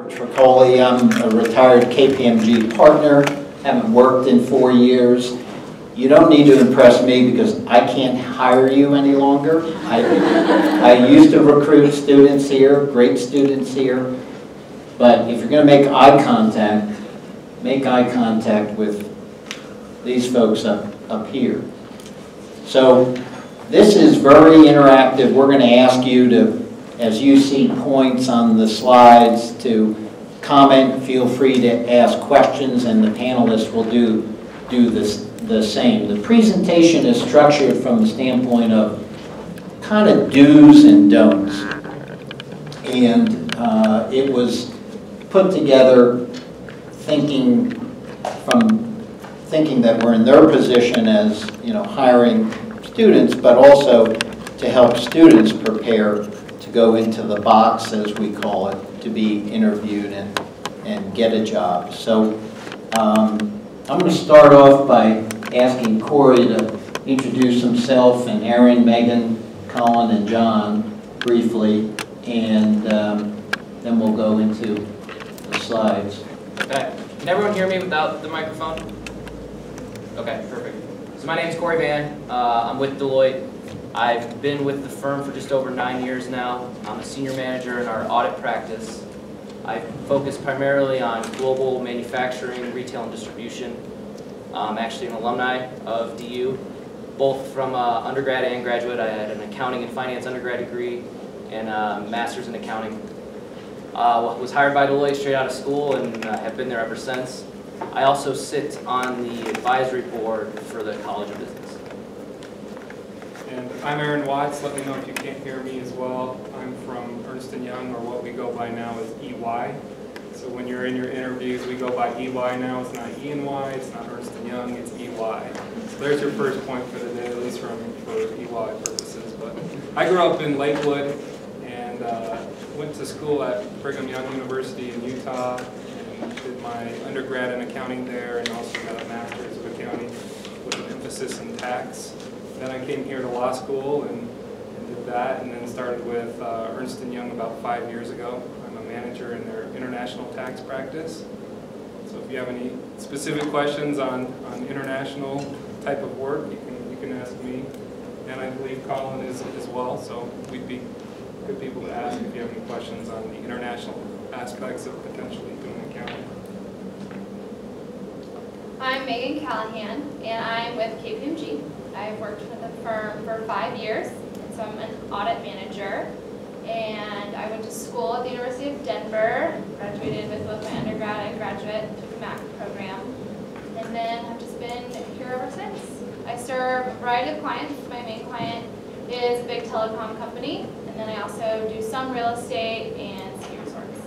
Tricoli. I'm a retired KPMG partner, haven't worked in 4 years. You don't need to impress me because I can't hire you any longer. I used to recruit students here, great students here, but if you're going to make eye contact with these folks up here. So this is very interactive. We're going to ask you to, as you see points on the slides, to comment. Feel free to ask questions, and the panelists will do the same. The presentation is structured from the standpoint of kind of do's and don'ts, and it was put together thinking that we're in their position as hiring students, but also to help students prepare to go into the box, as we call it, to be interviewed and get a job. So I'm going to start off by asking Corey to introduce himself, and Aaron, Megan, Colin, and John briefly, and then we'll go into the slides. Okay. Can everyone hear me without the microphone? Okay, perfect. So my name is Corey Van. I'm with Deloitte. I've been with the firm for just over 9 years now. I'm a senior manager in our audit practice. I focus primarily on global manufacturing, retail, and distribution. I'm actually an alumni of DU, both from undergrad and graduate. I had an accounting and finance undergrad degree and a master's in accounting. Was hired by Deloitte straight out of school and have been there ever since. I also sit on the advisory board for the College of Business. And I'm Aaron Watts. Let me know if you can't hear me as well. I'm from Ernst & Young, or what we go by now as EY. So when you're in your interviews, we go by EY now. It's not E&Y, it's not Ernst & Young, it's EY. So there's your first point for the day, at least for EY purposes. But I grew up in Lakewood and went to school at Brigham Young University in Utah and did my undergrad in accounting there, and also got a master's of accounting with an emphasis in tax. Then I came here to law school and did that, and then started with Ernst & Young about 5 years ago. I'm a manager in their international tax practice. So if you have any specific questions on international type of work, you can ask me. And I believe Colin is as well, so we'd be good people to ask if you have any questions on the international aspects of potentially doing accounting. I'm Megan Callahan, and I'm with KPMG. I've worked with the firm for 5 years, and so I'm an audit manager. And I went to school at the University of Denver, graduated with both my undergrad and graduate, took a MAC program, and then have just been here ever since. I serve a variety of clients. My main client is a big telecom company, and then I also do some real estate and ski resorts.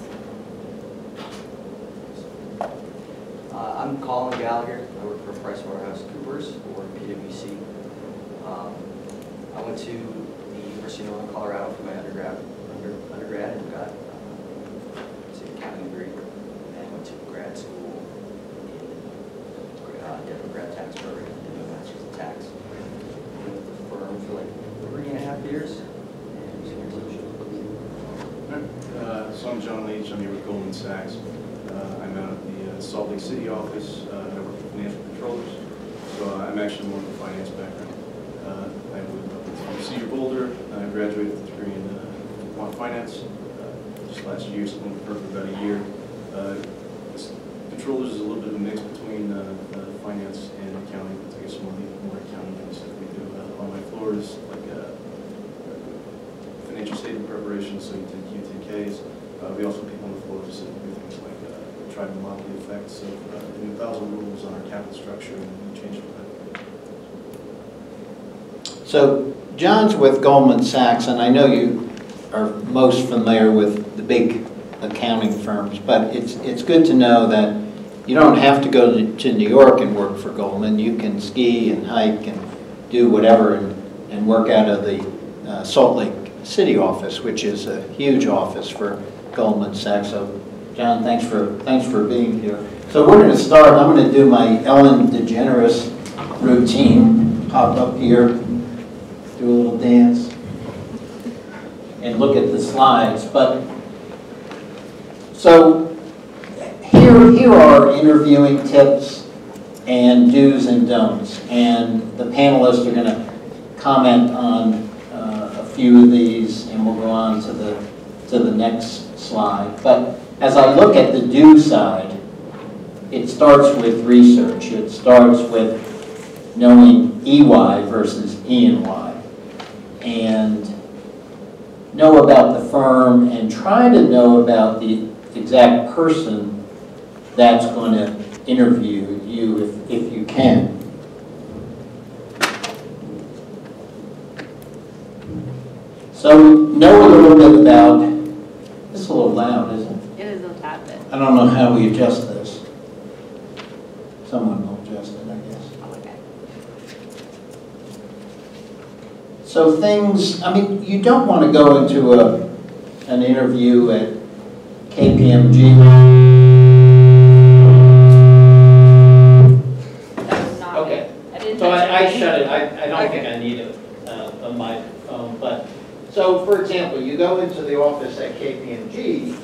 I'm Colin Gallagher. I work for PricewaterhouseCoopers, or PwC. I went to the University of Northern Colorado for my undergrad and got an accounting degree. And then went to grad school in different grad tax program, did my master's in tax. Been with the firm for like 3.5 years. So I'm John Leach. I'm here with Goldman Sachs. I'm out of the Salt Lake City office. I work with financial controllers. So I'm actually more of a finance background. I was from Cedar Boulder. I graduated with a degree in quant finance just last year, so I've been with the firm for about a year. Controllers is a little bit of a mix between finance and accounting. It's, I guess, more accounting than the stuff we do. On my floor is like financial statement preparation, so you take UTKs. We also have people on the floor just do things like try to model the effects of the new Basel rules on our capital structure and change it. So John's with Goldman Sachs, and I know you are most familiar with the big accounting firms, but it's good to know that you don't have to go to New York and work for Goldman. You can ski and hike and do whatever and work out of the Salt Lake City office, which is a huge office for Goldman Sachs. So John, thanks for being here. So we're going to start. I'm going to do my Ellen DeGeneres routine. Pop up here, do a little dance, and look at the slides. But So here are interviewing tips and do's and don'ts. And the panelists are going to comment on a few of these, and we'll go on to the next slide. But as I look at the do side, it starts with research. It starts with knowing EY versus E&Y, and know about the firm and try to know about the exact person that's going to interview you if you can. So know a little bit about, it's a little loud, isn't it? It is a tad bit. I don't know how we adjust this. Someone will adjust it, I guess. Oh, okay. So things, I mean, you don't want to go into an interview at KPMG. That was not Okay. me. I didn't So I touch shut it. I don't Okay. think I need a microphone. But so, for example, you go into the office at KPMG,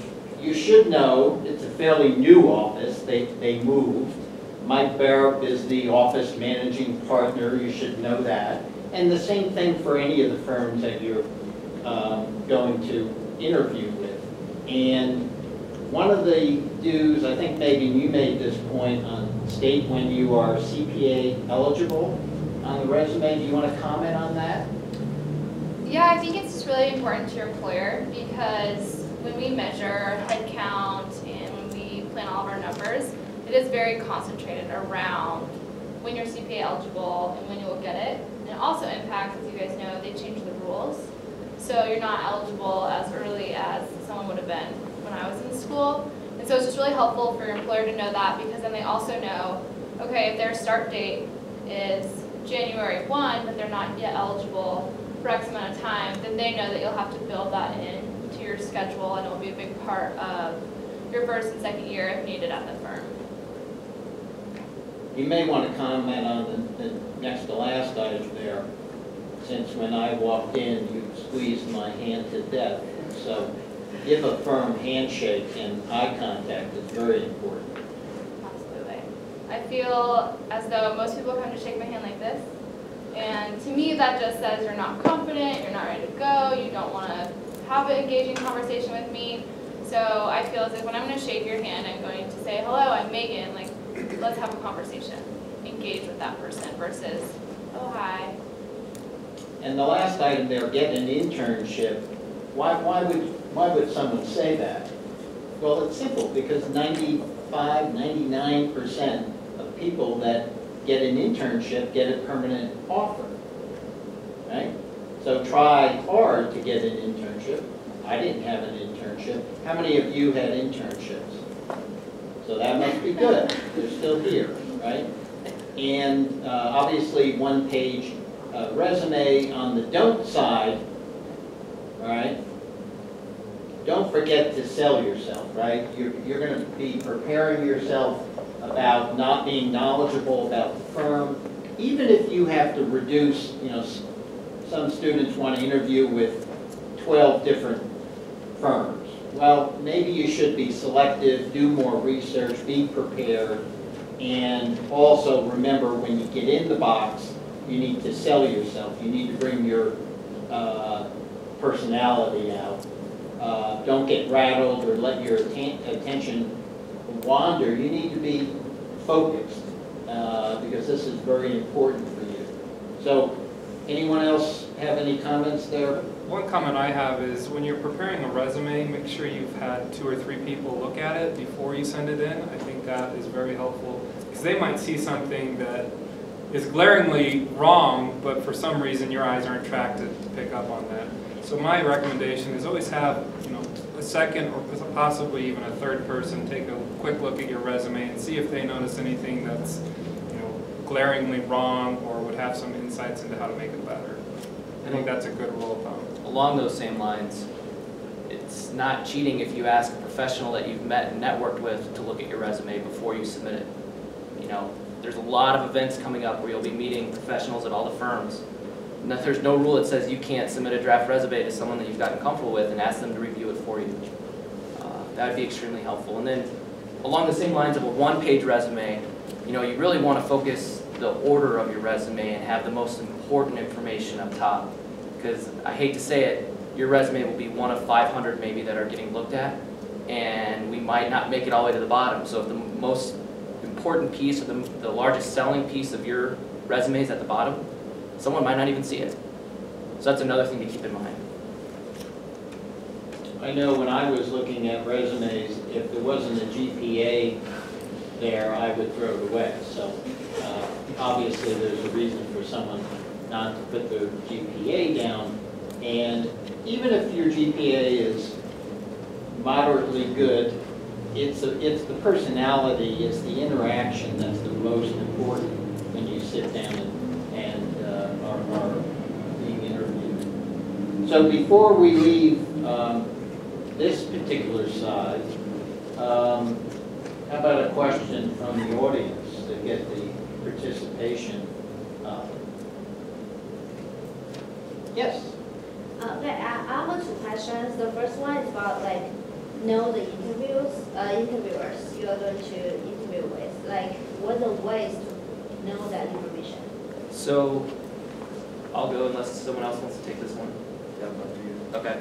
you should know it's a fairly new office. They moved. Mike Barup is the office managing partner. You should know that. And the same thing for any of the firms that you're going to interview with. And one of the do's, I think Megan, you made this point on state when you are CPA eligible on the resume. Do you want to comment on that? Yeah, I think it's just really important to your employer because when we measure headcount and when we plan all of our numbers, it is very concentrated around when you're CPA eligible and when you will get it. And it also impacts, as you guys know, they changed the rules. So you're not eligible as early as someone would have been when I was in school. And so it's just really helpful for your employer to know that because then they also know, okay, if their start date is January 1, but they're not yet eligible for X amount of time, then they know that you'll have to build that into your schedule and it will be a big part of your first and second year if needed at the firm. You may want to comment on the next to last item there, since when I walked in, you squeezed my hand to death. So give a firm handshake and eye contact is very important. Absolutely. I feel as though most people come to shake my hand like this. And to me, that just says you're not confident, you're not ready to go, you don't want to have an engaging conversation with me. So I feel as if when I'm going to shake your hand, I'm going to say, hello, I'm Megan, like, let's have a conversation. Engage with that person versus, oh, hi. And the last item there, get an internship. Why would someone say that? Well, it's simple, because 99% of people that get an internship get a permanent offer, right? So try hard to get an internship. I didn't have an internship. How many of you had internships? So that must be good. They're still here, right? And obviously one-page resume on the don't side, all right? Don't forget to sell yourself, right? You're going to be preparing yourself about not being knowledgeable about the firm. Even if you have to reduce, you know, some students want to interview with 12 different firms. Well, maybe you should be selective, do more research, be prepared, and also remember when you get in the box, you need to sell yourself. You need to bring your personality out. Don't get rattled or let your attention wander. You need to be focused because this is very important for you. So, anyone else have any comments there? One comment I have is when you're preparing a resume, make sure you've had 2 or 3 people look at it before you send it in. I think that is very helpful because they might see something that is glaringly wrong, but for some reason your eyes aren't tracked to pick up on that. So my recommendation is always have, you know, a second or possibly even a third person take a quick look at your resume and see if they notice anything that's, you know, glaringly wrong or would have some insights into how to make it better. I think that's a good rule of thumb. Along those same lines, it's not cheating if you ask a professional that you've met and networked with to look at your resume before you submit it. You know, there's a lot of events coming up where you'll be meeting professionals at all the firms. And there's no rule that says you can't submit a draft resume to someone that you've gotten comfortable with and ask them to review it for you. That would be extremely helpful. And then along the same lines of a one-page resume, you know, you really want to focus the order of your resume and have the most important information up top. Because I hate to say it, your resume will be one of 500 maybe that are getting looked at, and we might not make it all the way to the bottom. So if the most important piece or the largest selling piece of your resume is at the bottom, someone might not even see it. So that's another thing to keep in mind. I know when I was looking at resumes, if there wasn't a GPA there, I would throw it away. So obviously there's a reason for someone not to put their GPA down. And even if your GPA is moderately good, it's the personality, it's the interaction that's the most important when you sit down and are being interviewed. So before we leave this particular side, how about a question from the audience to get the participation up? Yes? Okay, I have two questions. The first one is about know the interviewers you are going to interview with. What are the ways to know that information? So I'll go unless someone else wants to take this one. Okay.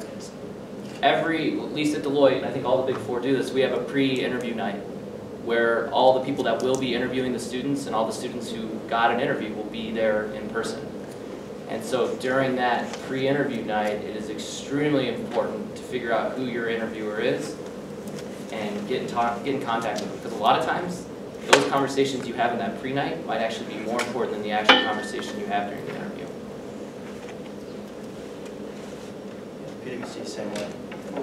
At least at Deloitte, and I think all the Big Four do this, we have a pre-interview night where all the people that will be interviewing the students and all the students who got an interview will be there in person. And so during that pre-interview night, it is extremely important to figure out who your interviewer is and get in contact with them. Because a lot of times, those conversations you have in that pre-night might actually be more important than the actual conversation you have during the interview. PwC, same way. I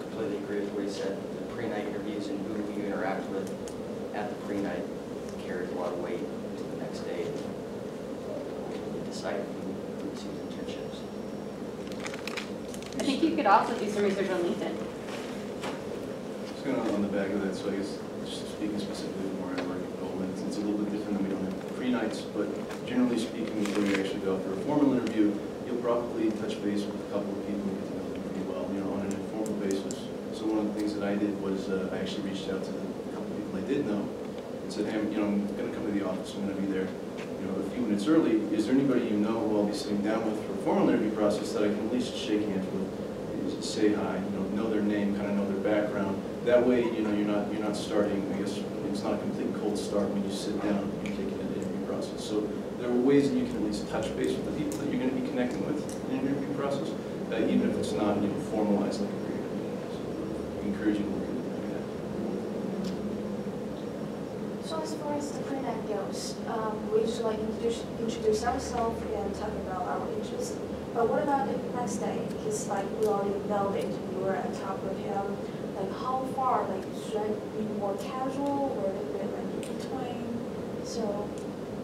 completely agree with what he said. The pre-night interviews and who you interact with at the pre-night carries a lot of weight to the next day. Decide who receives internships. I think you could also do some research on LinkedIn. Just going on the back of that, so I guess just speaking specifically more at work at Goldman, it's a little bit different than we don't have pre-nights, but generally speaking, when you actually go for a formal interview, you'll probably touch base with a couple of people and get to know them pretty well, on an informal basis. So one of the things that I did was I actually reached out to the couple of people I did know and said, hey, I'm going to come to the office, I'm going to be there a few minutes early. Is there anybody you know who I'll be sitting down with for a formal interview process that I can at least shake hands with, say hi, know their name, kind of know their background. That way, you're not starting, I guess, it's not a complete cold start when you sit down and you take it into the interview process. So there are ways that you can at least touch base with the people that you're going to be connecting with in an interview process, even if it's not formalized like a pre-interview. So I encourage you to look at that. So as far as the pre-night goes, we usually introduce ourselves and talk about our interests. But what about the next day? Because we already know that we were at top with him. How far? Should I be more casual or a little bit in between? So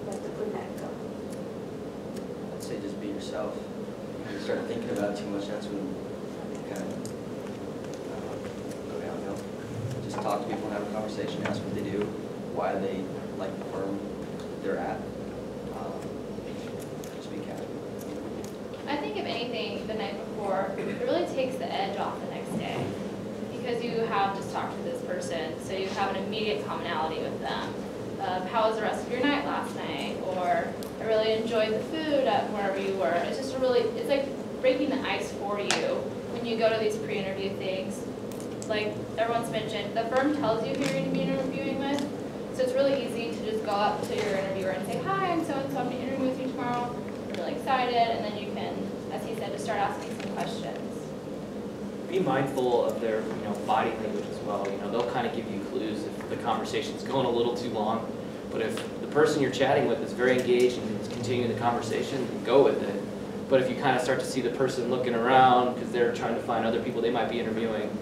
let the pre-night go. I'd say just be yourself. If you start thinking about it too much, that's when you kind of go downhill. Just talk to people and have a conversation, ask what they do, why they like the firm they're at. Just be casual. I think if anything, the night before, it really takes the edge off the next day. Because you have just talked to this person, so you have an immediate commonality with them. How was the rest of your night last night? Or I really enjoyed the food at wherever you were. It's just it's like breaking the ice for you when you go to these pre-interview things. Like everyone's mentioned, the firm tells you who you're going to be interviewing with. So it's really easy to just go up to your interviewer and say, hi, I'm so-and-so, I'm going to interview with you tomorrow. I'm really excited. And then you can, as he said, just start asking some questions. Be mindful of their body language as well. They'll kind of give you clues if the conversation's going a little too long. But if the person you're chatting with is very engaged and is continuing the conversation, go with it. But if you kind of start to see the person looking around because they're trying to find other people they might be interviewing,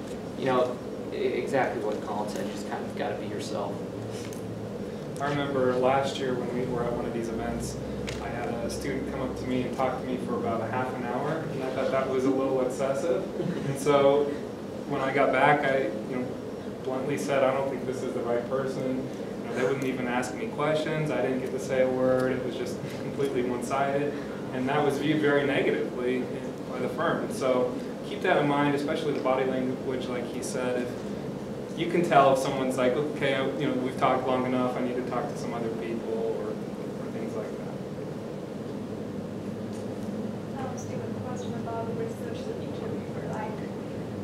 exactly what Colin said, you just kind of got to be yourself. I remember last year when we were at one of these events, I had a student come up to me and talk to me for about a half an hour, and I thought that was a little excessive. And so when I got back, I bluntly said, I don't think this is the right person. They wouldn't even ask me questions. I didn't get to say a word. It was just completely one-sided. And that was viewed very negatively. with a firm. And so keep that in mind, especially the body language, like he said. If you can tell if someone's like, okay, we've talked long enough, I need to talk to some other people, or things like that. Still a question about the research the interviewer.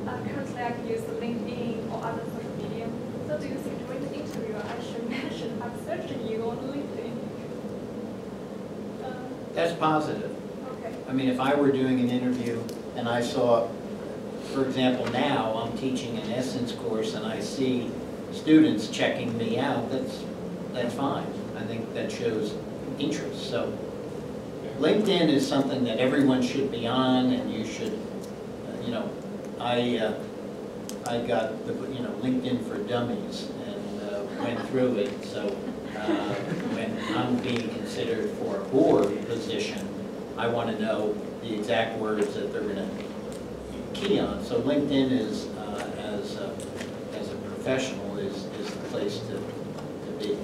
Currently I use LinkedIn or other social media. So do you think during the interview I should mention I'm searching you on LinkedIn? That's positive. Okay. I mean, if I were doing an interview and I saw, for example, now I'm teaching an Essence course and I see students checking me out, that's fine. I think that shows interest. So LinkedIn is something that everyone should be on, and you should, I got the, LinkedIn for Dummies and went through it. So when I'm being considered for a board position, I want to know the exact words that they're going to key on. So LinkedIn is, as a professional, is the place to be.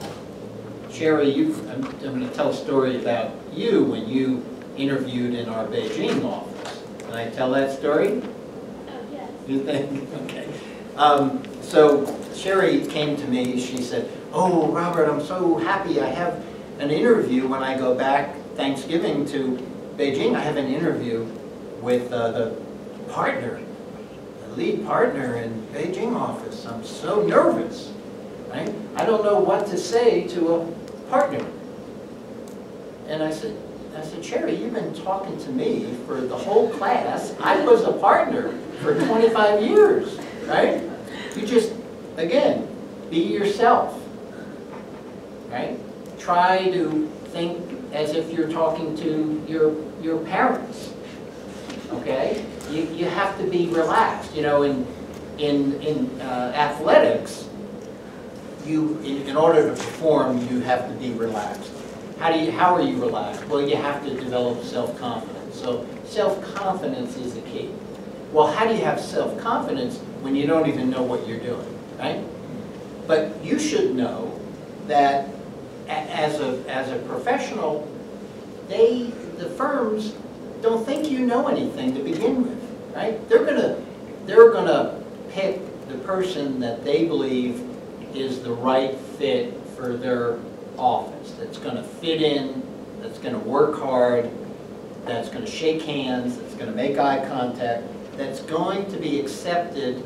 Sherry, I'm going to tell a story about you when you interviewed in our Beijing office. Can I tell that story? Yes. You think? Okay. So Sherry came to me, she said, "Oh, Robert, I'm so happy I have an interview when I go back Thanksgiving to Beijing. I have an interview with the partner, the lead partner in Beijing office. I'm so nervous, right? I don't know what to say to a partner." And I said, "Sherry, you've been talking to me for the whole class. I was a partner for 25 years, right? You just, again, be yourself, right? Try to think as if you're talking to your parents, okay? You have to be relaxed. In athletics, in order to perform, you have to be relaxed. How are you relaxed? Well, you have to develop self-confidence. So self-confidence is the key. Well, how do you have self-confidence when you don't even know what you're doing, right? But you should know that as a professional, the firms don't think you know anything to begin with, right? They're gonna pick the person that they believe is the right fit for their office, that's going to fit in, that's going to work hard, that's going to shake hands, that's going to make eye contact, that's going to be accepted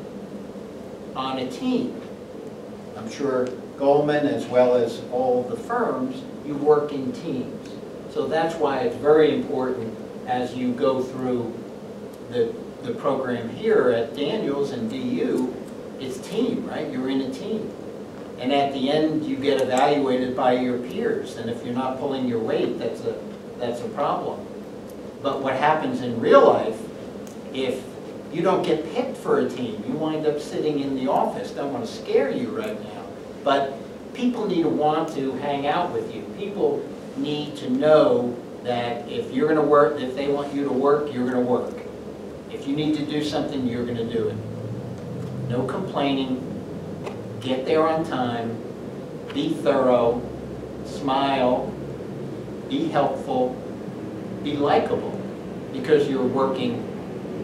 on a team. I'm sure Goldman, as well as all the firms, you work in teams. So that's why it's very important as you go through the program here at Daniels and DU, it's team, right? You're in a team. And at the end, you get evaluated by your peers. And if you're not pulling your weight, that's a problem. But what happens in real life, if you don't get picked for a team, you wind up sitting in the office. Don't want to scare you right now. But people need to want to hang out with you. People need to know that if you're going to work, if they want you to work, you're going to work. If you need to do something, you're going to do it. No complaining. Get there on time, be thorough, smile, be helpful, be likable, because you're working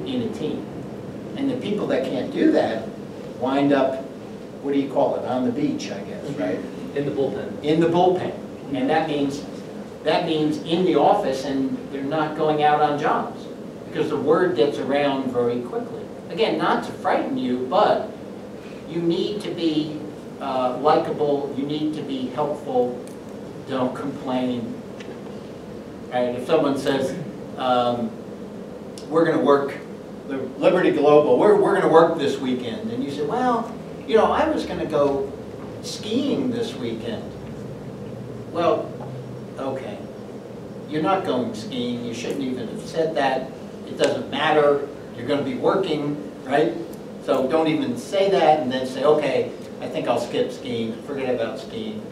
in a team. And the people that can't do that wind up, what do you call it, on the beach, I guess, right? In the bullpen. In the bullpen. And that means in the office, and they're not going out on jobs, because the word gets around very quickly. Again, not to frighten you, but you need to be likable, you need to be helpful, don't complain. Right? If someone says, we're going to work, the Liberty Global, we're going to work this weekend, and you say, well, I was going to go skiing this weekend. Well, okay, you're not going skiing, you shouldn't even have said that, it doesn't matter, you're going to be working, right? So don't even say that and then say, okay, I think I'll skip skiing, forget about skiing,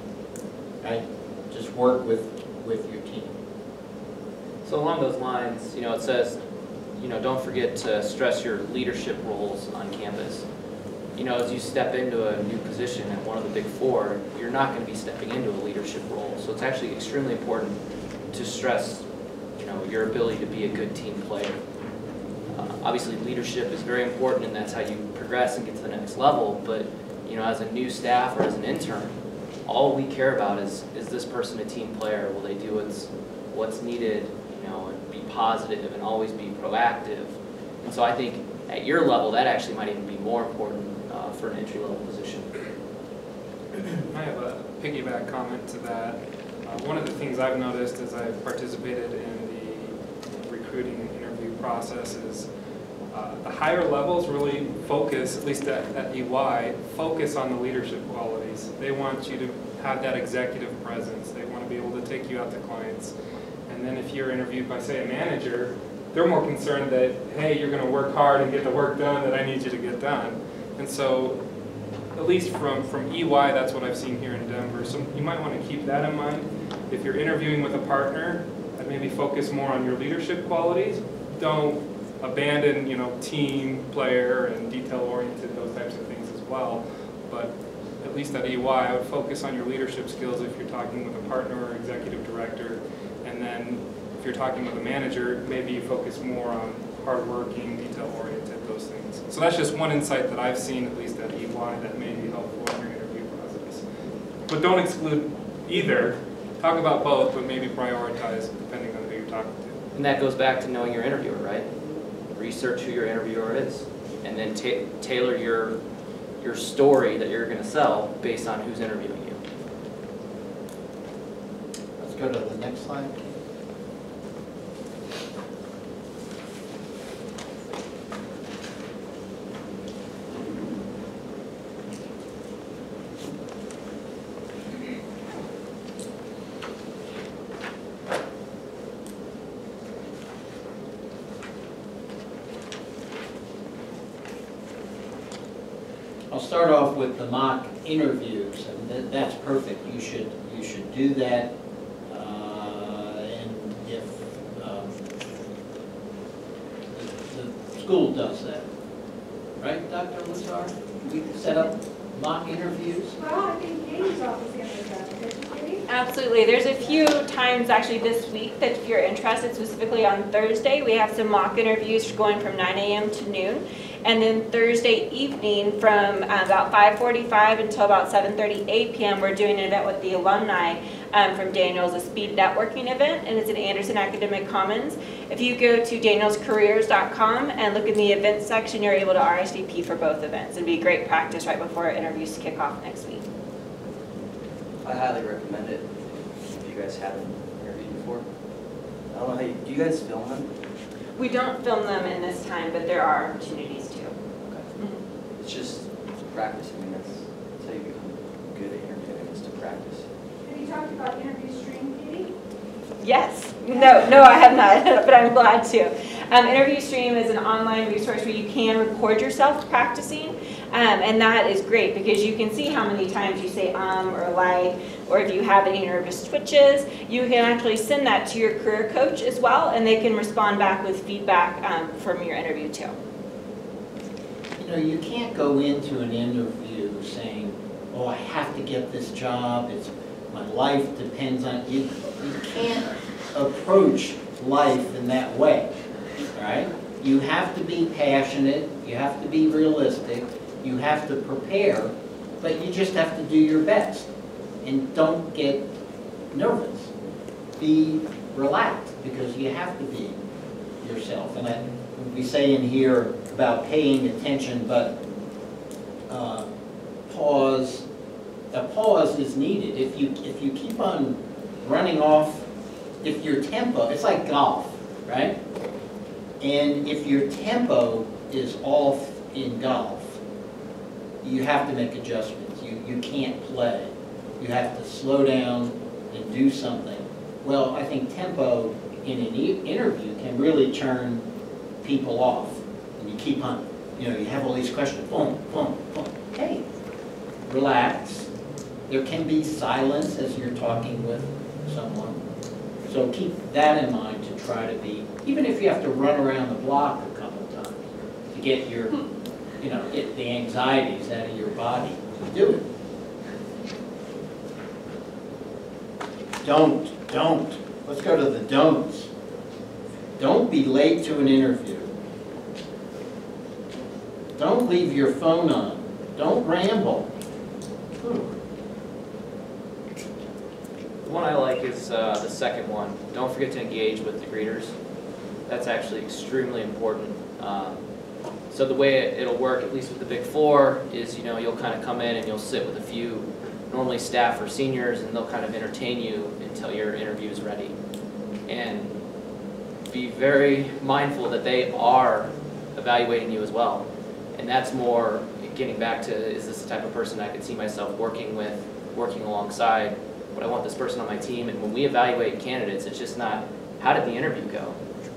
right? Just work with your team. So along those lines, it says, don't forget to stress your leadership roles on campus. As you step into a new position at one of the big four, you're not going to be stepping into a leadership role. So it's actually extremely important to stress, your ability to be a good team player. obviously leadership is very important, and that's how you progress and get to the next level. But as a new staff or as an intern, all we care about is this person a team player? Will they do what's needed? And be positive and always be proactive. And so I think at your level, that actually might even be more important for an entry-level position. I have a piggyback comment to that. One of the things I've noticed as I've participated in the recruiting and interview process is the higher levels really focus, at least at EY, focus on the leadership qualities. They want you to have that executive presence. They want to be able to take you out to clients. And then if you're interviewed by, say, a manager, they're more concerned that, hey, you're going to work hard and get the work done that I need you to get done. And so, at least from EY, that's what I've seen here in Denver. So you might want to keep that in mind. If you're interviewing with a partner, I'd maybe focus more on your leadership qualities. Don't abandon, team player and detail-oriented, those types of things as well. But at least at EY, I would focus on your leadership skills if you're talking with a partner or executive director. And then if you're talking with a manager, maybe you focus more on hardworking, detail-oriented, those things. So that's just one insight that I've seen, at least at EY, that may be helpful in your interview process. But don't exclude either. Talk about both, but maybe prioritize depending on who you're talking to. And that goes back to knowing your interviewer, right? Research who your interviewer is, and then tailor your story that you're going to sell based on who's interviewing you. Let's go to the next slide. I'll start off with the mock interviews, and that's perfect. You should do that, and if the school does that, right, Dr. Lazar? We set up mock interviews. Well, I think Katie's office handles that, didn't Katie? Absolutely. There's a few times actually this week that if you're interested, specifically on Thursday, we have some mock interviews going from 9 a.m. to noon. And then Thursday evening from about 5:45 until about 7:30, 8 p.m., we're doing an event with the alumni from Daniels, a speed networking event, and it's in Anderson Academic Commons. If you go to danielscareers.com and look in the events section, you're able to RSVP for both events. It'd be great practice right before our interviews kick off next week. I highly recommend it if you guys haven't interviewed before. I don't know how do you guys film them? We don't film them in this time, but there are opportunities to. Okay. It's just practice. I mean, that's how you become good at interviewing, is to practice. Have you talked about interview stream, Katie? Yes. No, I have not, but I'm glad to. Interview Stream is an online resource where you can record yourself practicing, and that is great because you can see how many times you say or like, or if you have any nervous twitches. You can actually send that to your career coach as well, and they can respond back with feedback from your interview too. You can't go into an interview saying, oh, I have to get this job, my life depends on it. You can't approach life in that way, right? You have to be passionate, you have to be realistic, you have to prepare, but you just have to do your best. And don't get nervous. Be relaxed, because you have to be yourself. And we say in here about paying attention, but pause. A pause is needed. If you keep on running off, if your tempo, it's like golf, right? And if your tempo is off in golf, you have to make adjustments. You can't play. You have to slow down and do something. Well, I think tempo in an interview can really turn people off. And you keep on, you have all these questions, boom, boom, boom. Hey, relax. There can be silence as you're talking with someone. So keep that in mind to try to be, even if you have to run around the block a couple times to get your, get the anxieties out of your body, do it. Don't. Let's go to the don'ts. Don't be late to an interview. Don't leave your phone on. Don't ramble. The one I like is the second one. Don't forget to engage with the greeters. That's actually extremely important. So the way it'll work, at least with the Big Four, is you'll kind of come in and you'll sit with a few normally staff or seniors, and they'll kind of entertain you until your interview is ready. And be very mindful that they are evaluating you as well. And that's more getting back to, is this the type of person I could see myself working with, working alongside? Would I want this person on my team? And when we evaluate candidates, it's just not, how did the interview go?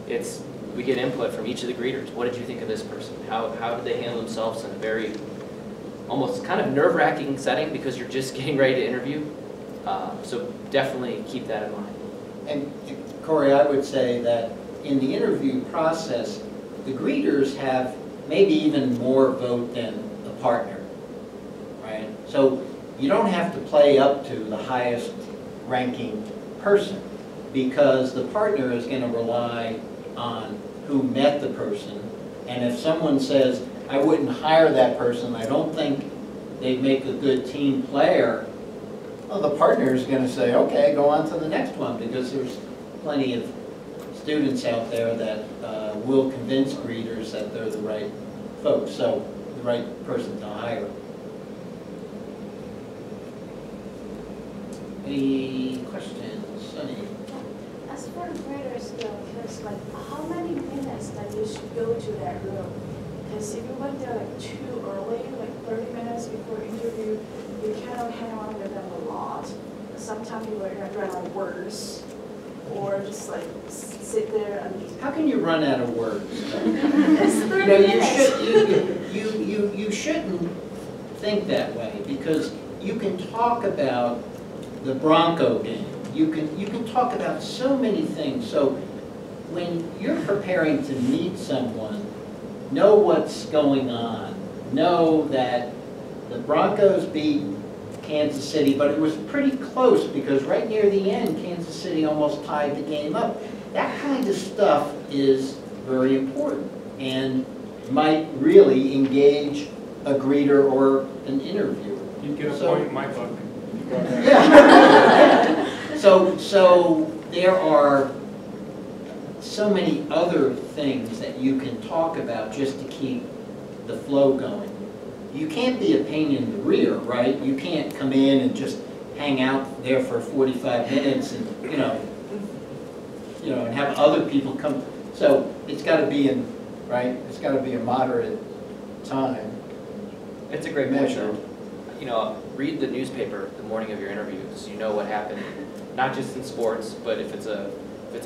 It's, we get input from each of the greeters. What did you think of this person? How did they handle themselves in a very, almost kind of nerve-wracking setting because you're just getting ready to interview? So definitely keep that in mind. And Corey, I would say that in the interview process, the greeters have maybe even more vote than the partner, right? So you don't have to play up to the highest ranking person, because the partner is going to rely on who met the person. And if someone says, I wouldn't hire that person, I don't think they'd make a good team player, well, the partner is going to say, okay, go on to the next one, because there's plenty of students out there that will convince greeters that they're the right folks, so the right person to hire. Any questions, Sunny? As for the graders though, because like how many minutes that you should go to that room? Because if you went there like too early, like 30 minutes before interview, you cannot hang on with them a lot. Sometimes you write like words, or just like sit there and. How can you run out of words? It's 30 minutes. You shouldn't think that way, because you can talk about the Bronco game. You can talk about so many things. So when you're preparing to meet someone, know what's going on. Know that the Broncos beat Kansas City, but it was pretty close because right near the end, Kansas City almost tied the game up. That kind of stuff is very important and might really engage a greeter or an interviewer. You get a point in my book. Yeah. So there are so many other things that you can talk about just to keep the flow going. You can't be a pain in the rear, right? You can't come in and just hang out there for 45 minutes and and have other people come. So it's got to be it's got to be a moderate time. It's a great measure. Read the newspaper the morning of your interview so you know what happened. Not just in sports, but if it's a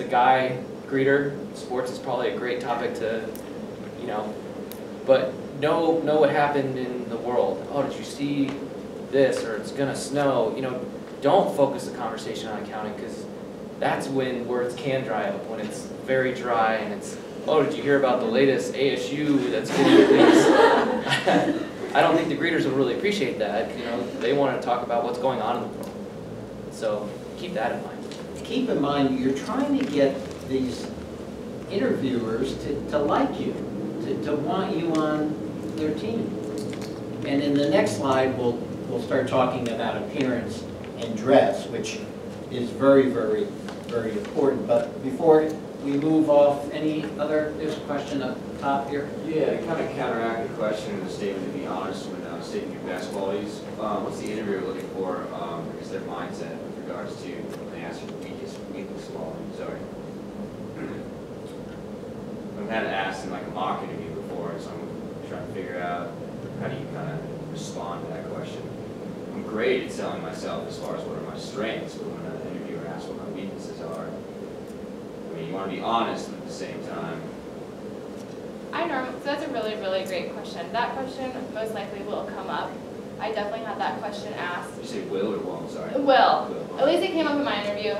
guy greeter, sports is probably a great topic to, but know what happened in the world. Oh, did you see this? Or it's gonna snow. Don't focus the conversation on accounting, because that's when words can dry up, when it's very dry and it's, oh, did you hear about the latest ASU that's getting released? I don't think the greeters would really appreciate that. They want to talk about what's going on in the world. So keep that in mind. Keep in mind, you're trying to get these interviewers to like you, to want you on their team. And in the next slide, we'll start talking about appearance and dress, which is very, very, very important. But before we move off, there's a question up top here. Yeah, kind of counteract the question in the statement, to be honest, when stating your best qualities. What's the interviewer looking for, their mindset with regards to when they ask your weakest quality? Sorry. I've had it asked in like a mock interview before, so I'm trying to figure out how do you kind of respond to that question. I'm great at selling myself as far as what are my strengths, but when an interviewer asks what my weaknesses are, you want to be honest, but at the same time. So that's a really, really great question. That question most likely will come up. I definitely had that question asked. Did you say will or will? Sorry. Will. At least it came up in my interview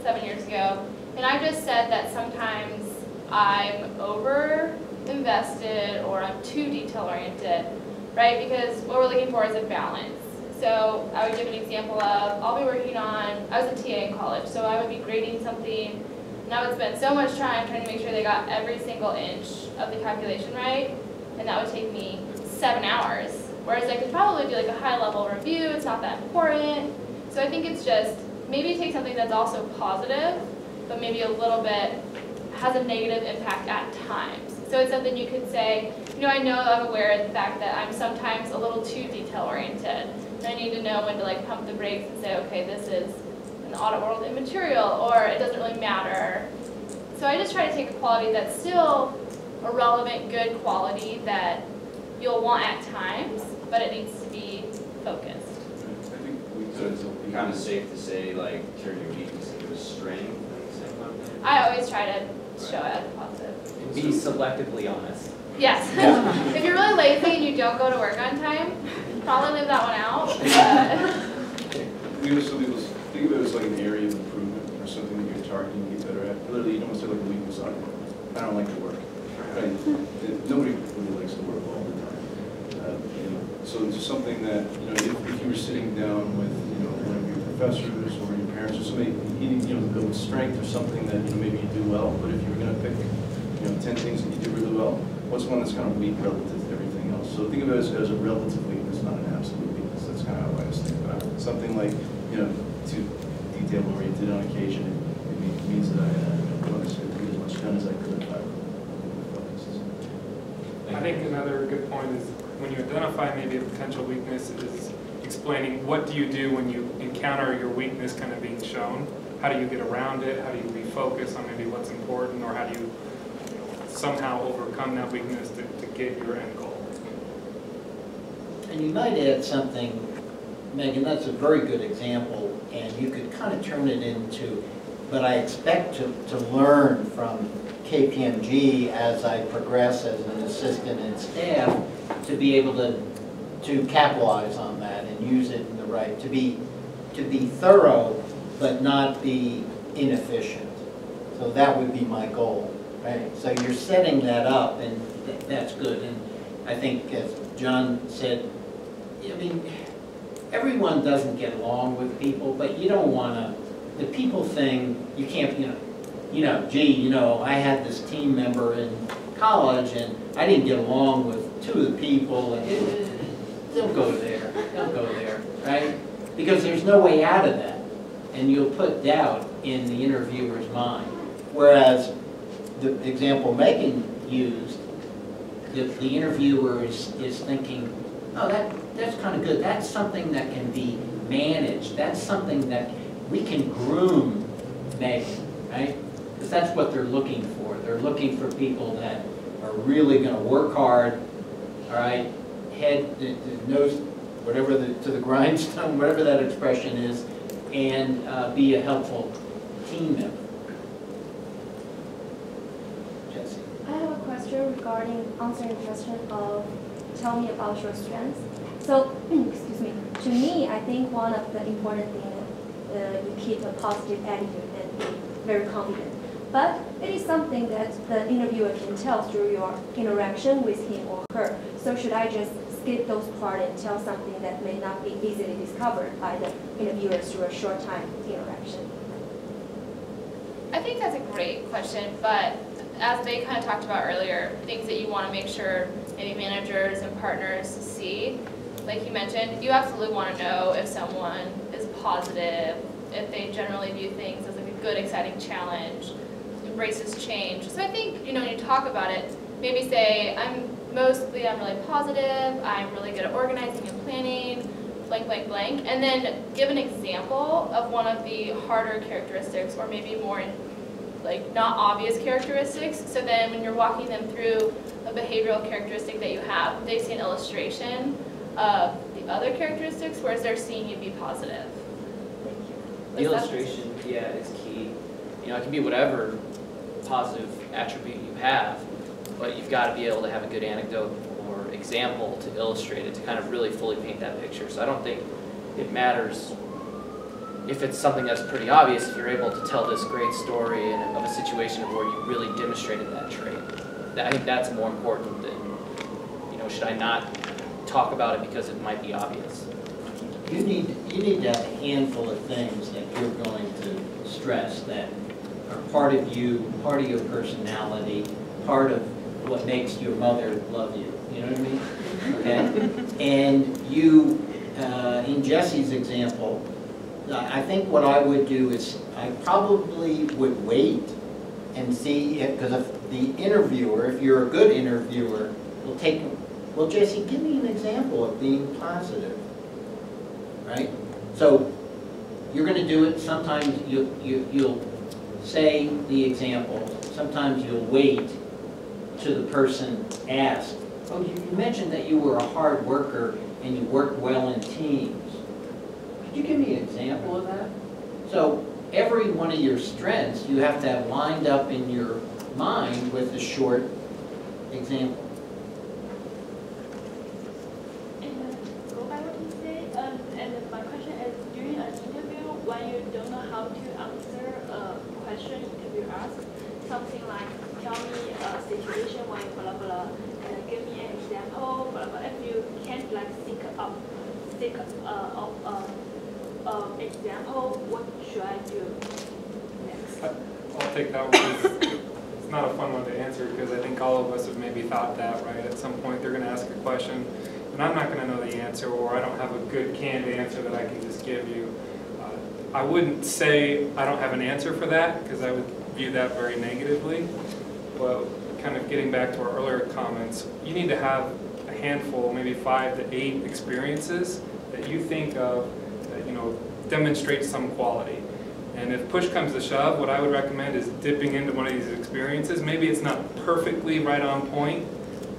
7 years ago. And I just said that sometimes I'm over-invested or I'm too detail-oriented, right? Because what we're looking for is a balance. So I would give an example of, I was a TA in college, so I would be grading something, and I would spend so much time trying to make sure they got every single inch of the calculation right, and that would take me 7 hours. Whereas I could probably do like a high level review, it's not that important. So I think it's just, maybe take something that's also positive, but maybe a little bit has a negative impact at times. So it's something you could say, I know I'm aware of the fact that I'm sometimes a little too detail oriented. And I need to know when to like pump the brakes and say, okay, this is an audit world immaterial, or it doesn't really matter. So I just try to take a quality that's still a relevant, good quality that you'll want at times, but it needs to be focused. I think we So could. it's kind of safe to say, like, turn your weakness into a strength at the same time? I always try to show it as a positive. And be selectively honest. Yes. If you're really lazy and you don't go to work on time, probably leave that one out. We also think of it as like an area of improvement or something that you're targeting to get better at. Literally, you don't want to say like a weakness on it. I don't like to work. Right? Nobody really likes to work all the time. So it's something that, if you were sitting down with, one of your professors or your parents or somebody, to build a strength or something that, maybe you do well, but if you were going to pick, 10 things that you do really well, what's one that's kind of weak relative to everything else? So think of it as a relative weakness, not an absolute weakness. That's kind of how I was thinking about it. Something like, too detail-oriented on occasion, it means that I don't necessarily get as much done as I could if I were focused. I think another good point is when you identify maybe a potential weakness is explaining what do you do when you encounter your weakness kind of being shown. How do you get around it? How do you refocus on maybe what's important, or how do you somehow overcome that weakness to get your end goal? And you might add something, Megan, that's a very good example, and you could kind of turn it into, but I expect to learn from KPMG as I progress as an assistant and staff to be able to capitalize on that and use it in the right, to be thorough but not be inefficient. So that would be my goal, right? So you're setting that up, and that's good. And I think, as John said, everyone doesn't get along with people, but you don't want to, the people thing, you can't, I had this team member in college and I didn't get along with 2 of the people, and don't go there, right? Because there's no way out of that, and you'll put doubt in the interviewer's mind. Whereas the example Megan used, the interviewer is thinking, oh, that's kind of good. That's something that can be managed. That's something that we can groom Megan, right? Because that's what they're looking for. They're looking for people that are really going to work hard, all right, head, nose, whatever to the grindstone, whatever that expression is, and be a helpful team member. Jesse. I have a question regarding answering the question of tell me about your strengths. So, excuse me, to me, I think one of the important things is you keep a positive attitude and be very confident. But it is something that the interviewer can tell through your interaction with him or her. So should I just skip those parts and tell something that may not be easily discovered by the interviewer through a short time interaction? I think that's a great question, but as they kind of talked about earlier, things that you want to make sure maybe managers and partners see, like you mentioned, you absolutely want to know if someone is positive, if they generally view things as like a good, exciting challenge, embraces change. So I think, when you talk about it, maybe say, I'm really positive, I'm really good at organizing and planning, blank, blank, blank, and then give an example of one of the harder characteristics, or maybe more not obvious characteristics. So then when you're walking them through a behavioral characteristic that you have, they see an illustration of the other characteristics, whereas they're seeing you be positive. The illustration, is key. It can be whatever positive attribute you have, but you've got to be able to have a good anecdote or example to illustrate it, to kind of really fully paint that picture. So I don't think it matters if it's something that's pretty obvious, if you're able to tell this great story of a situation where you really demonstrated that trait. I think that's more important than, should I not talk about it because it might be obvious. You need to have a handful of things that you're going to stress that are part of you, part of your personality, part of what makes your mother love you. You know what I mean? Okay? And you, in Jesse's example, I think what I would do is I probably would wait and see, because if the interviewer, if you're a good interviewer, will take, well, Jesse, give me an example of being positive, right? So you're going to do it. Sometimes you'll say the example. Sometimes you'll wait till the person asks, oh, you mentioned that you were a hard worker and you worked well in teams. Could you give me an example of that? So every one of your strengths you have to have lined up in your mind with a short example. And go by what you say, and my question is, during an interview, when you don't know how to answer a question interview asks, something like, tell me a situation when blah blah, and give me an example, blah blah. If you can't like think of example, what should I do next? I'll take that one. It's not a fun one to answer because I think all of us have maybe thought that, right? At some point they're going to ask a question and I'm not going to know the answer, or I don't have a good canned answer that I can just give you. I wouldn't say I don't have an answer for that because I would view that very negatively. But kind of getting back to our earlier comments, you need to have a handful, maybe 5 to 8 experiences that you think of that, you know, demonstrate some quality. And if push comes to shove, what I would recommend is dipping into one of these experiences. Maybe it's not perfectly right on point,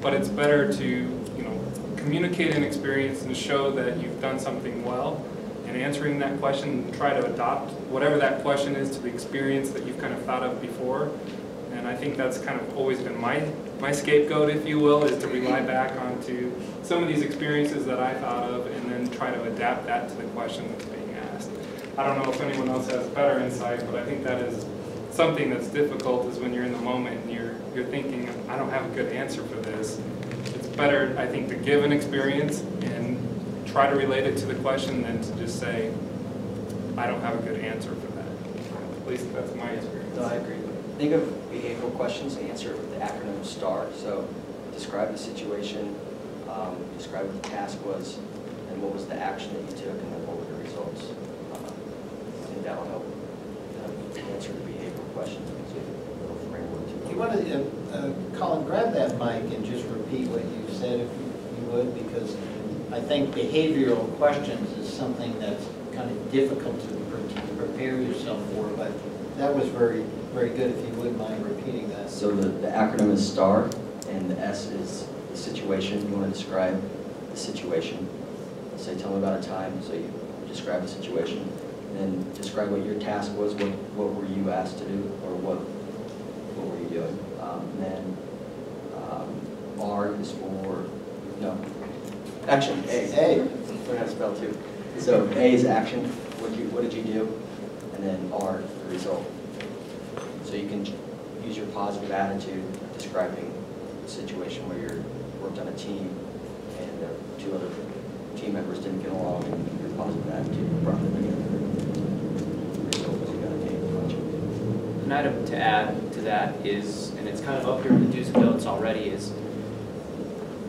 but it's better to, you know, communicate an experience and show that you've done something well. And answering that question, try to adopt whatever that question is to the experience that you've kind of thought of before. And I think that's kind of always been my scapegoat, if you will, is to rely back onto some of these experiences that I thought of and then try to adapt that to the question that's being asked. I don't know if anyone else has better insight, but I think that is something that's difficult is when you're in the moment and you're thinking, I don't have a good answer for this. It's better, I think, to give an experience and try to relate it to the question than to just say, I don't have a good answer for that. At least that's my experience. No, I agree. Think of behavioral questions and answer it with the acronym STAR. So describe the situation, describe what the task was, and what was the action that you took, and then what were the results. I think that will help answer the behavioral questions. It's a little framework to You want to, Colin, grab that mic and just repeat what you said if you would, because I think behavioral questions is something that's kind of difficult to prepare yourself for, but that was very, very good if you wouldn't mind repeating that. So the acronym is STAR, and the S is the situation. You want to describe the situation. Say, tell me about a time, so you describe the situation. And then describe what your task was, what were you asked to do, or what were you doing. And then R is for, no, action, A. Learn how to spell too. So A is action, what did you do? And then R, the result. So you can use your positive attitude describing a situation where you worked on a team and 2 other team members didn't get along, and your positive attitude brought them together. The result was you got a team project. An item to add to that is, and it's kind of up here in the do's and don'ts already, is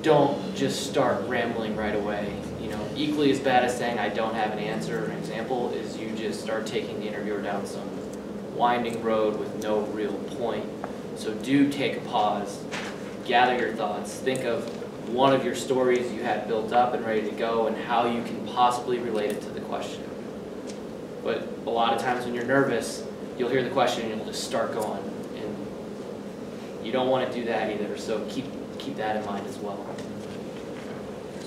don't just start rambling right away. You know, equally as bad as saying I don't have an answer or an example is you just start taking the interviewer down some winding road with no real point. So do take a pause, gather your thoughts, think of one of your stories you had built up and ready to go and how you can possibly relate it to the question. But a lot of times when you're nervous, you'll hear the question and you'll just start going. And you don't want to do that either, so keep that in mind as well.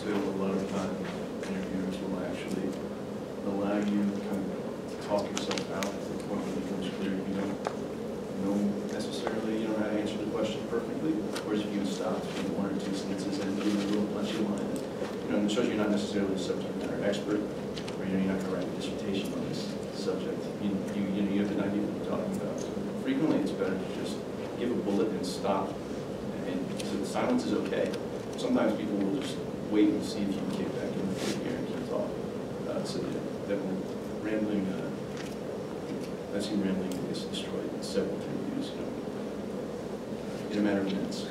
So a lot of time, interviewers will actually allow you to kind of talk yourself out to the point where it becomes clear you don't know necessarily, you know, how to answer the question perfectly. Whereas if you stop between 1 or 2 sentences and give a little punchy line, you know, it shows you're not necessarily a subject matter expert, or you know, you're not going to write a dissertation on this subject. You have an idea of what you're talking about. So frequently, it's better to just give a bullet and stop. And so the silence is okay. Sometimes people will just wait and see if you can kick back in the gear and keep talking. So that rambling, I've seen rambling gets destroyed in several interviews, you know, in a matter of minutes.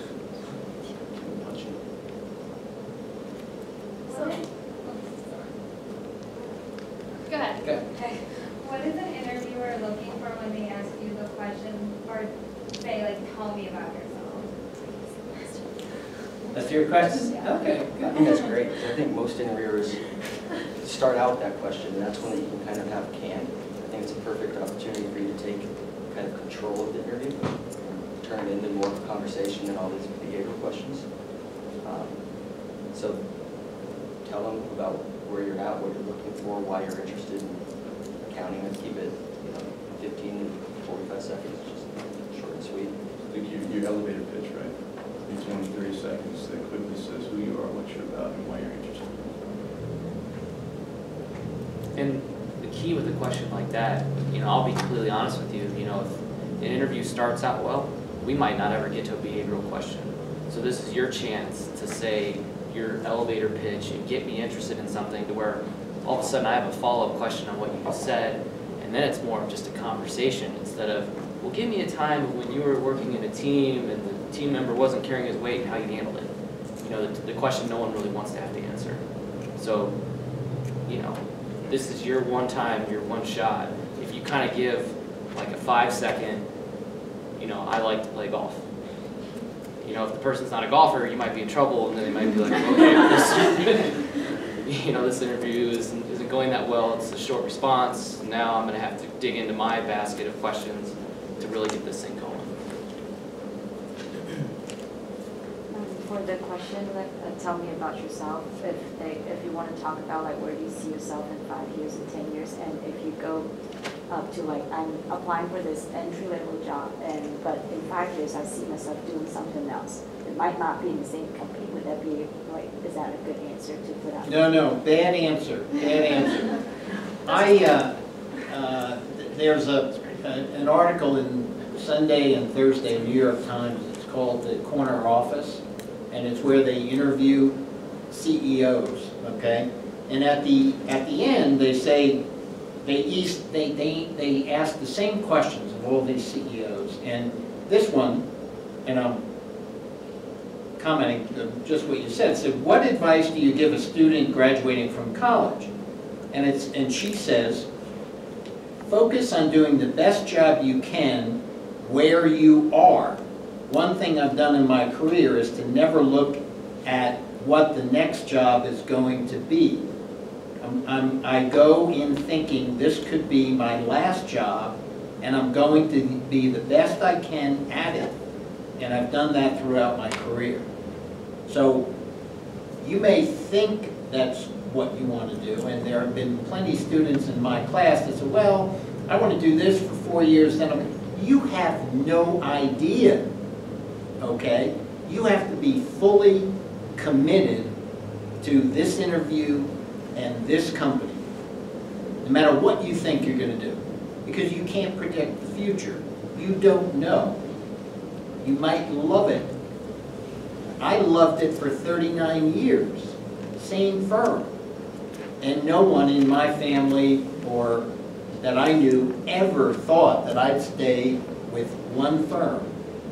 Okay. Okay. What is an interviewer looking for when they ask you the question or say, like, tell me about yourself? That's your question? Yeah. Okay, I think that's great, because I think most interviewers start out with that question, and that's when you can kind of have canned. I think it's a perfect opportunity for you to take kind of control of the interview, and turn it into more of a conversation than all these behavioral questions. So tell them about where you're at, what you're looking for, why you're interested in accounting, and keep it 15 to 45 seconds, just short and sweet. Your elevator pitch, right? In 20, 30 seconds that quickly says who you are, what you're about, and why you're interested. And the key with a question like that, I'll be completely honest with you, if an interview starts out well, we might not ever get to a behavioral question. So this is your chance to say your elevator pitch and get me interested in something to where all of a sudden I have a follow-up question on what you just said, and then it's more of just a conversation instead of, well, give me a time when you were working in a team and the team member wasn't carrying his weight and how you handled it. The question no one really wants to have to answer. So, this is your one time, your one shot. If you kind of give like a 5-second, I like to play golf. If the person's not a golfer, you might be in trouble, and then they might be like, okay, this interview isn't going that well. It's a short response. Now I'm going to have to dig into my basket of questions to really get this thing going. For the question, tell me about yourself. If you want to talk about where do you see yourself in 5 years and 10 years, and if you go up to I'm applying for this entry-level job, but in 5 years I see myself doing something else. It might not be in the same company. Would that be is that a good answer to put out? No, bad answer. Bad answer. There's an article in Sunday and Thursday New York Times. It's called The Corner Office, and it's where they interview CEOs. Okay, and at the end they say. They ask the same questions of all these CEOs, and this one, and I'm commenting on just what you said, said, what advice do you give a student graduating from college? And she says, focus on doing the best job you can where you are. One thing I've done in my career is to never look at what the next job is going to be. I go in thinking this could be my last job, and I'm going to be the best I can at it. And I've done that throughout my career. So you may think that's what you want to do, and there have been plenty of students in my class that say, well, I want to do this for 4 years, then you have no idea, okay? You have to be fully committed to this interview and this company, no matter what you think you're going to do, because you can't predict the future. You don't know. You might love it. I loved it for 39 years, same firm, and no one in my family or that I knew ever thought that I'd stay with one firm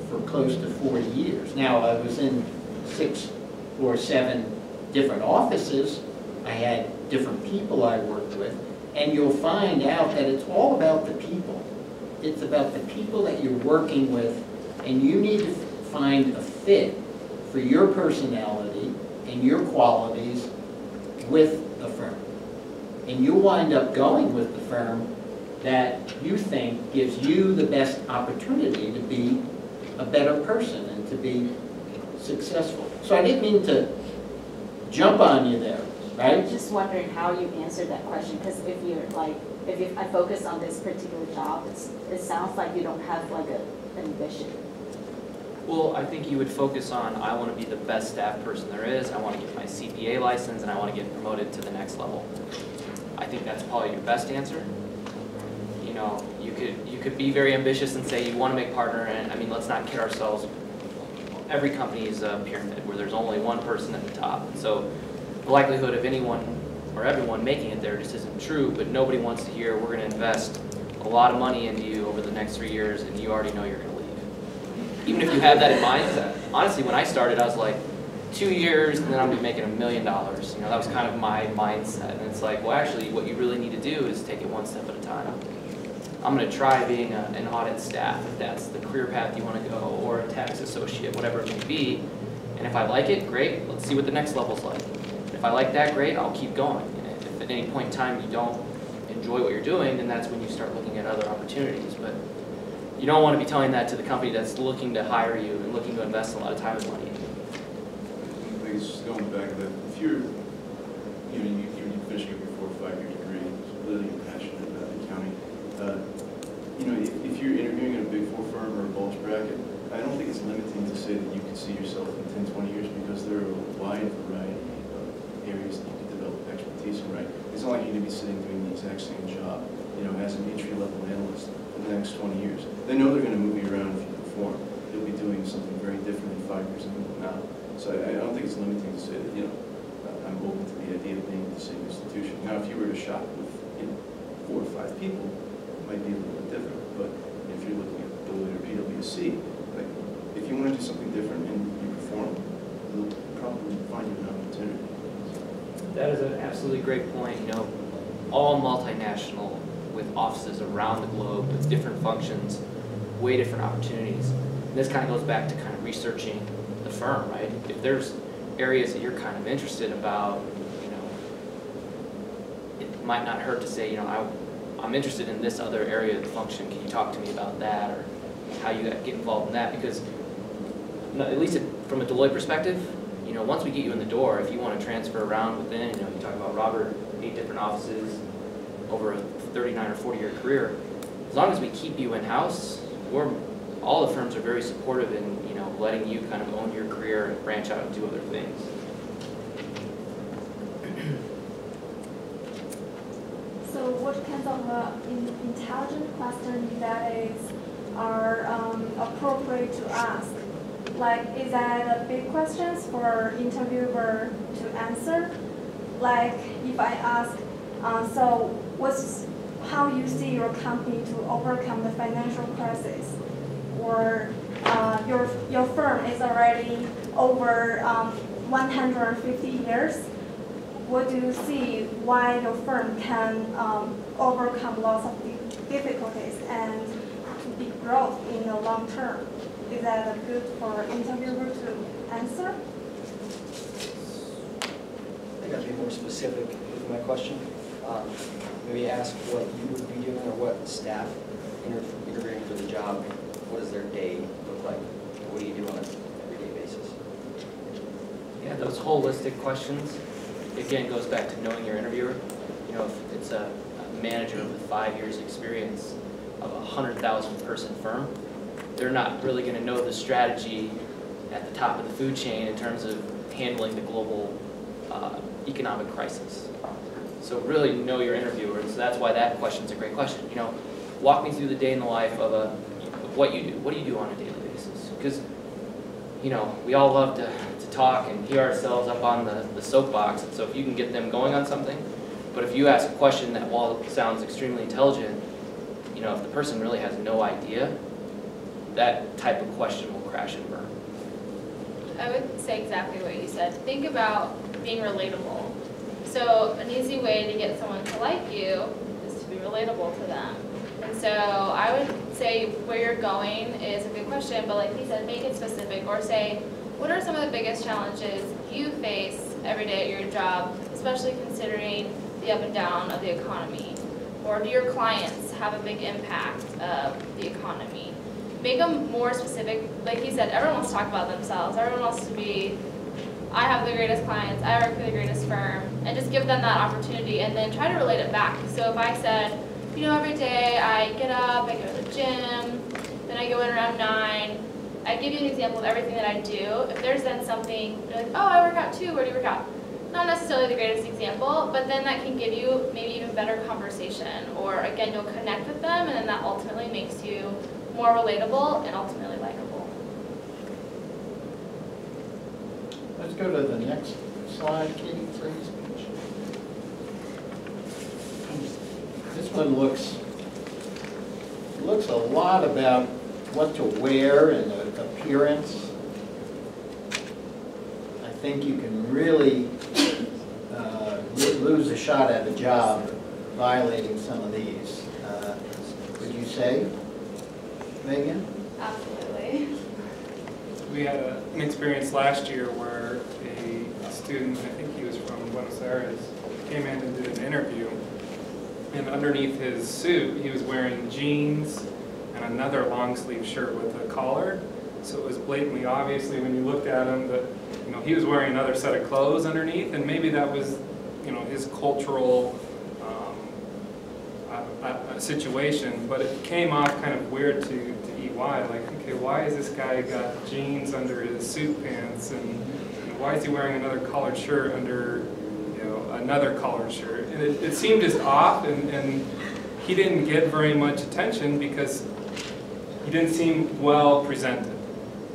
for close to 40 years. Now, I was in 6 or 7 different offices. I had different people I worked with, and you'll find out that it's all about the people. It's about the people that you're working with, and you need to find a fit for your personality and your qualities with the firm. And you'll wind up going with the firm that you think gives you the best opportunity to be a better person and to be successful. So I didn't mean to jump on you there. Right? I'm just wondering how you answer that question, because if I focus on this particular job, it sounds like you don't have an ambition. Well, I think you would focus on, I want to be the best staff person there is, I want to get my CPA license, and I want to get promoted to the next level. I think that's probably your best answer. You could be very ambitious and say you want to make partner, and I mean, let's not kid ourselves. Every company is a pyramid where there's only one person at the top. So the likelihood of anyone or everyone making it there just isn't true, but nobody wants to hear we're going to invest a lot of money into you over the next 3 years and you already know you're going to leave. Even if you have that in mind, honestly, when I started, I was like, 2 years, and then I'm gonna be making $1 million. You know, that was kind of my mindset. And it's like, well, actually, what you really need to do is take it one step at a time. I'm gonna try being an audit staff, if that's the career path you wanna go, or a tax associate, whatever it may be. And if I like it, great, let's see what the next level's like. If I like that, great, I'll keep going. And if at any point in time you don't enjoy what you're doing, then that's when you start looking at other opportunities. But you don't want to be telling that to the company that's looking to hire you and looking to invest a lot of time and money in you. I think it's going back to that. If you're, you finishing up your 4 or 5 year degree, really passionate about accounting, if you're interviewing in a big 4 firm or a bulge bracket, I don't think it's limiting to say that you could see yourself in 10, 20 years because there are a wide variety of areas that you can develop expertise in, right? It's not like you're going to be sitting doing the exact same job, as an entry-level analyst for the next 20 years. They know they're going to move you around if you perform. You'll be doing something very different in 5 years than now. So I don't think it's limiting to say that, I'm open to the idea of being at the same institution. Now, if you were to shop with, 4 or 5 people, it might be a little bit different. But if you're looking at Deloitte or PwC, like, if you want to do something different and you perform, they'll probably find you an opportunity. That is an absolutely great point. All multinational with offices around the globe with different functions, way different opportunities. And this kind of goes back to kind of researching the firm, right? If there's areas that you're kind of interested about, it might not hurt to say, I'm interested in this other area of the function. Can you talk to me about that, or how you get involved in that? Because at least from a Deloitte perspective, once we get you in the door, if you want to transfer around within, you talk about Robert, 8 different offices over a 39 or 40 year career, as long as we keep you in-house, all the firms are very supportive in, letting you kind of own your career and branch out and do other things. So what kinds of intelligent questions are appropriate to ask? Like, is that a big questions for interviewer to answer? Like, if I ask, so how you see your company to overcome the financial crisis? Or your firm is already over 150 years. What do you see why your firm can overcome lots of difficulties and be growth in the long term? Is that good for interviewer to answer? I think I'd be more specific with my question. Maybe ask what you would be doing or what staff interviewing for the job, what does their day look like? What do you do on an everyday basis? Yeah, those holistic questions, again, goes back to knowing your interviewer. If it's a manager with 5 years experience of a 100,000 person firm, they're not really going to know the strategy at the top of the food chain in terms of handling the global economic crisis. So really know your interviewer, and so that's why that question's a great question. Walk me through the day in the life of what you do. What do you do on a daily basis? Because, we all love to talk and hear ourselves up on the soapbox, and so if you can get them going on something, but if you ask a question that, while it sounds extremely intelligent, if the person really has no idea, that type of question will crash and burn. I would say exactly what you said. Think about being relatable. So an easy way to get someone to like you is to be relatable to them. And so I would say where you're going is a good question, but like he said, make it specific, or say, what are some of the biggest challenges you face every day at your job, especially considering the up and down of the economy? Or do your clients have a big impact of the economy? Make them more specific. Like he said, everyone wants to talk about themselves. Everyone wants to be, I have the greatest clients, I work for the greatest firm, and just give them that opportunity and then try to relate it back. So if I said, every day I get up, I go to the gym, then I go in around 9, I give you an example of everything that I do. If there's then something, you're like, oh, I work out too, where do you work out? Not necessarily the greatest example, but then that can give you maybe even better conversation, or again, you'll connect with them, and then that ultimately makes you more relatable and ultimately likable. Let's go to the next slide, Katie, please. This one looks a lot about what to wear and appearance. I think you can really lose a shot at a job violating some of these. Would you say, Megan? Absolutely. We had an experience last year where a student, I think he was from Buenos Aires, came in and did an interview. And underneath his suit, he was wearing jeans and another long sleeve shirt with a collar. So it was blatantly obviously when you looked at him that, you know, he was wearing another set of clothes underneath, and maybe that was, you know, his cultural situation, but it came off kind of weird to EY, like, okay, why is this guy got jeans under his suit pants, and why is he wearing another collared shirt under, you know, another collared shirt? And it seemed just off, and he didn't get very much attention because he didn't seem well presented.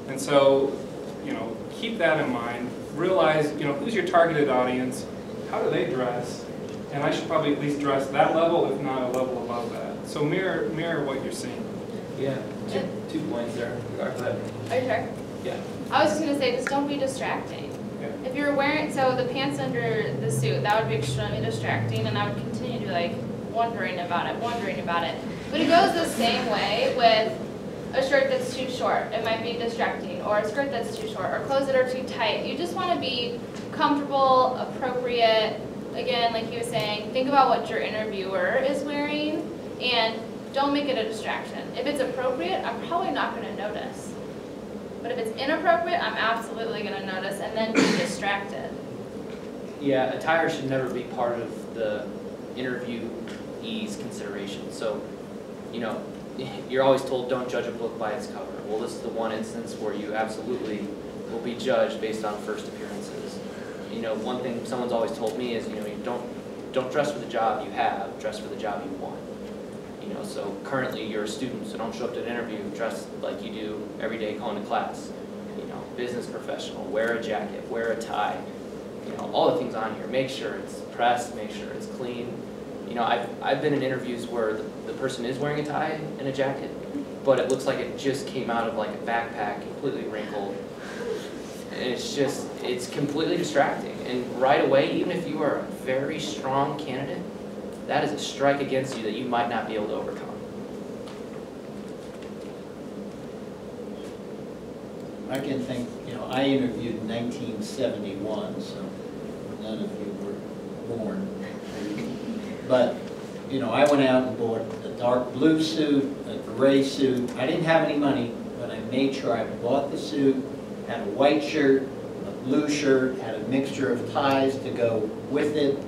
And so, you know, keep that in mind. Realize, you know, who's your targeted audience, how do they dress, and I should probably at least dress that level, if not a level above that. So mirror what you're seeing. Yeah, two points there. Go ahead. Are you sure? Yeah. I was just going to say, just don't be distracting. Yeah. If you're wearing, so the pants under the suit, that would be extremely distracting, and I would continue to be like wondering about it. But it goes the same way with a shirt that's too short. It might be distracting, or a skirt that's too short, or clothes that are too tight. You just want to be comfortable, appropriate. Again, like he was saying, think about what your interviewer is wearing, and don't make it a distraction. If it's appropriate, I'm probably not going to notice. But if it's inappropriate, I'm absolutely going to notice and then be distracted. Yeah, attire should never be part of the interviewee's consideration. So, you know, you're always told don't judge a book by its cover. Well, this is the one instance where you absolutely will be judged based on first appearances. You know, one thing someone's always told me is, you know, you don't dress for the job you have, dress for the job you want. You know, so currently you're a student, so don't show up to an interview dressed like you do every day going to class. You know, business professional, wear a jacket, wear a tie. You know, all the things on here. Make sure it's pressed, make sure it's clean. You know, I've been in interviews where the person is wearing a tie and a jacket, but it looks like it just came out of like a backpack, completely wrinkled. And it's completely distracting. And right away, even if you are a very strong candidate, that is a strike against you that you might not be able to overcome. I can think, you know, I interviewed in 1971, so none of you were born. But, you know, I went out and bought a dark blue suit, a gray suit. I didn't have any money, but I made sure I bought the suit, had a white shirt, a blue shirt, had a mixture of ties to go with it.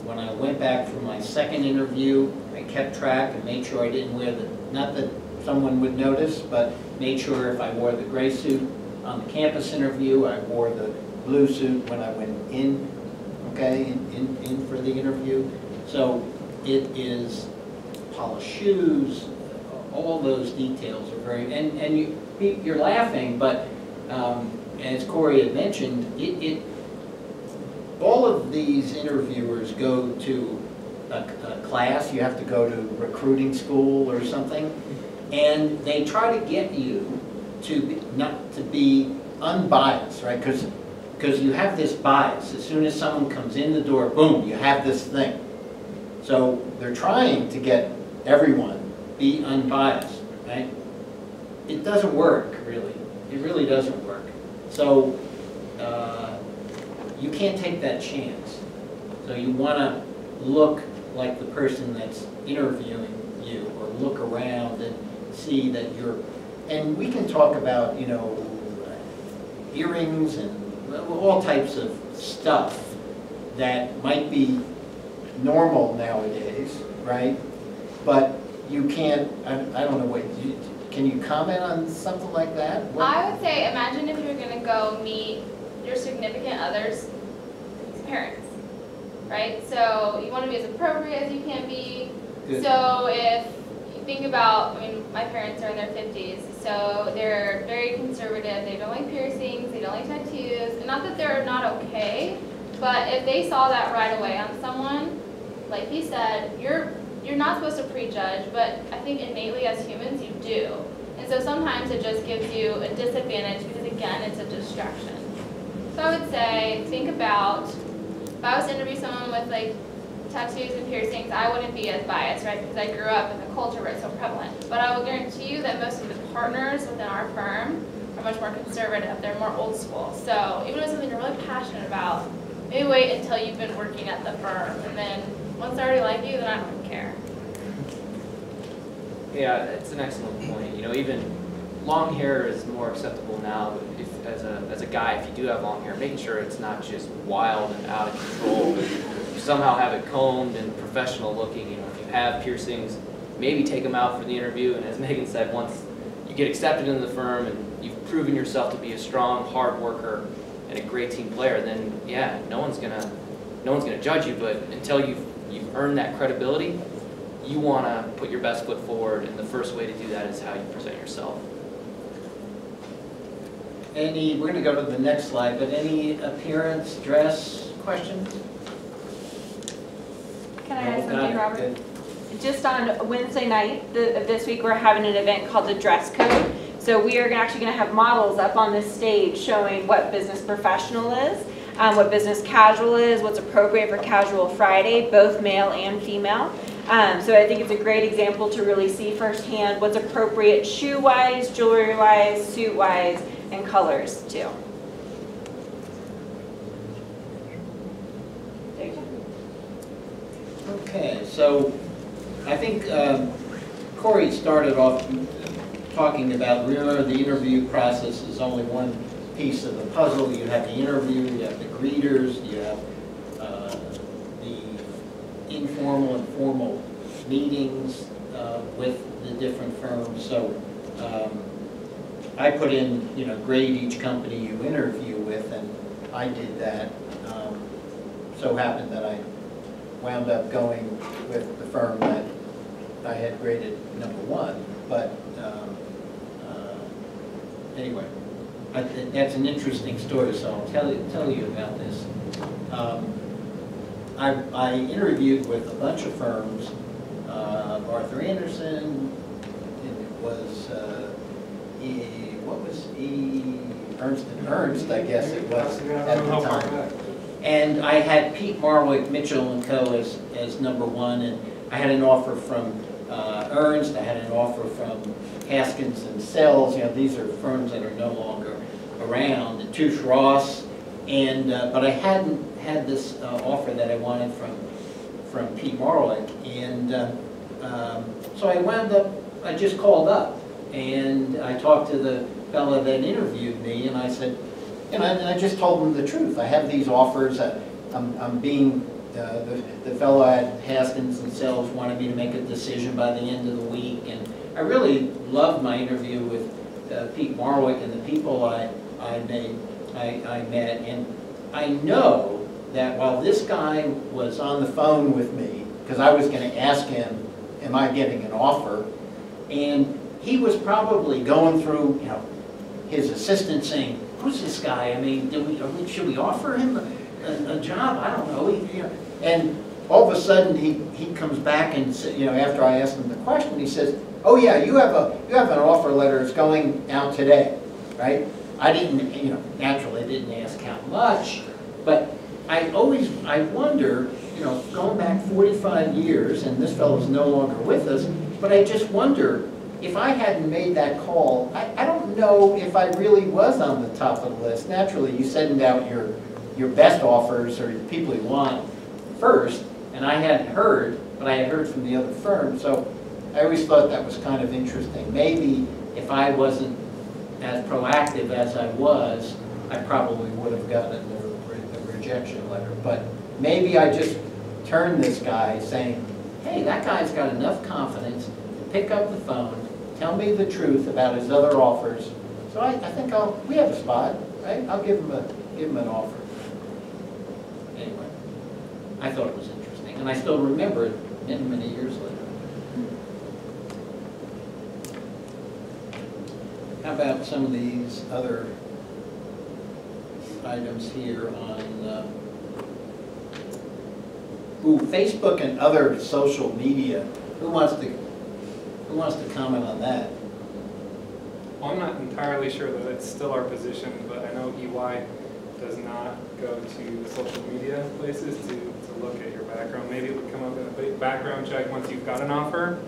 When I went back for my second interview, I kept track and made sure I didn't wear not that someone would notice, but made sure if I wore the gray suit on the campus interview, I wore the blue suit when I went in, okay, in for the interview. So it is polished shoes, all those details are very, and you're laughing, but as Corey had mentioned, all of these interviewers go to a class. You have to go to recruiting school or something, and they try to get you to not to be unbiased, right? Because you have this bias. As soon as someone comes in the door, boom, you have this thing. So they're trying to get everyone be unbiased, right? It doesn't work, really. It really doesn't work. So you can't take that chance. So you want to look like the person that's interviewing you, or look around and see that you're, and we can talk about, you know, earrings and all types of stuff that might be normal nowadays, right? But you can't, I don't know, wait, can you comment on something like that? I would say, imagine if you're going to go meet your significant other's parents, right? So you want to be as appropriate as you can be. Good. So if you think about, I mean, my parents are in their 50s, so they're very conservative. They don't like piercings, they don't like tattoos. And not that they're not okay, but if they saw that right away on someone, like he said, you're not supposed to prejudge, but I think innately as humans you do. And so sometimes it just gives you a disadvantage because, again, it's a distraction. So So I would say, think about, if I was to interview someone with like tattoos and piercings, I wouldn't be as biased, right? Because I grew up in the culture where it's so prevalent. But I will guarantee you that most of the partners within our firm are much more conservative. They're more old school. So even if it's something you're really passionate about, maybe wait until you've been working at the firm. And then once they already like you, then I don't care. Yeah, it's an excellent point. You know, even long hair is more acceptable now. If, as a guy, if you do have long hair, making sure it's not just wild and out of control. You somehow have it combed and professional looking. You know, if you have piercings, maybe take them out for the interview. And as Megan said, once you get accepted into the firm and you've proven yourself to be a strong, hard worker and a great team player, then yeah, no one's gonna judge you. But until you've earned that credibility, you want to put your best foot forward, and the first way to do that is how you present yourself. We're going to go to the next slide, but any appearance, dress questions? Can I add No, something, got Robert? it. Just on Wednesday night of this week, we're having an event called the Dress Code. So we are actually going to have models up on this stage showing what business professional is, what business casual is, what's appropriate for Casual Friday, both male and female. So I think it's a great example to really see firsthand what's appropriate shoe-wise, jewelry-wise, suit-wise, and colors too. Okay, so I think Corey started off talking about, remember, the interview process is only one piece of the puzzle. You have the interview, you have the greeters, you have the informal and formal meetings with the different firms. So I put in, grade each company you interview with, and I did that. So happened that I wound up going with the firm that I had graded #1. But anyway, that's an interesting story, so I'll tell you about this. I interviewed with a bunch of firms, Arthur Anderson, it was, Ernst & Ernst, I guess it was at the time. And I had Pete Marwick, Mitchell & Co. as #1, and I had an offer from Ernst, I had an offer from Haskins & Sells. These are firms that are no longer around, and Touche Ross, and but I hadn't had this offer that I wanted from Pete Marwick, and so I just called up, and I talked to the fellow that interviewed me, and I said, and I just told him the truth. I have these offers. I'm being, the fellow at Haskins & Sells wanted me to make a decision by the end of the week, and I really loved my interview with Pete Marwick and the people I met, and I know that while this guy was on the phone with me, because I was going to ask him, am I getting an offer? And he was probably going through, his assistant saying, who's this guy? I mean, should we offer him a job? I don't know. And all of a sudden he comes back and, after I asked him the question, he says, oh yeah, you have an offer letter. It's going out today, right? I didn't, naturally didn't ask how much, but I wonder, going back 45 years, and this fellow's no longer with us, but I just wonder, if I hadn't made that call, I don't know if I really was on the top of the list. Naturally, you send out your best offers or the people you want first, and I hadn't heard, but I had heard from the other firm, so I always thought that was kind of interesting. Maybe if I wasn't as proactive as I was, I probably would have gotten the rejection letter. But maybe I just turned this guy saying, hey, that guy's got enough confidence to pick up the phone, tell me the truth about his other offers. So I think we have a spot, right? I'll give him an offer. Anyway, I thought it was interesting, and I still remember it many, many years later. How about some of these other items here on Facebook and other social media? Who wants to comment on that? Well, I'm not entirely sure that it's still our position, but I know EY does not go to social media places to look at your background. Maybe it would come up in a big background check once you've got an offer,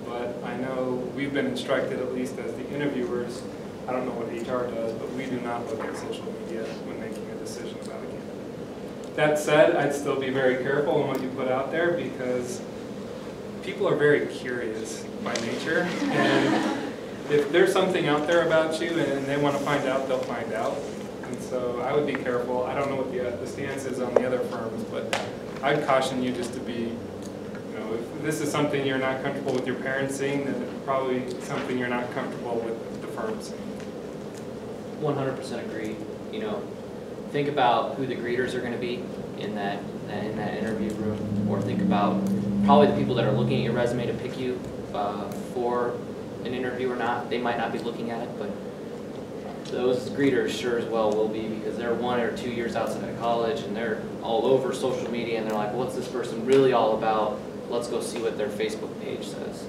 but I know we've been instructed, at least as the interviewers, I don't know what HR does, but we do not look at social media when making a decision about a candidate. That said, I'd still be very careful in what you put out there because people are very curious by nature, and if there's something out there about you and they want to find out, they'll find out. And so I would be careful. I don't know what the stance is on the other firms, but I'd caution you just to be, if this is something you're not comfortable with your parents seeing, then it's probably something you're not comfortable with the firm seeing. 100% agree. Think about who the greeters are going to be in that interview room, or think about probably the people that are looking at your resume to pick you for an interview or not. They might not be looking at it, but those greeters sure as well will be, because they're 1 or 2 years outside of college and they're all over social media and they're like, what's this person really all about? Let's go see what their Facebook page says.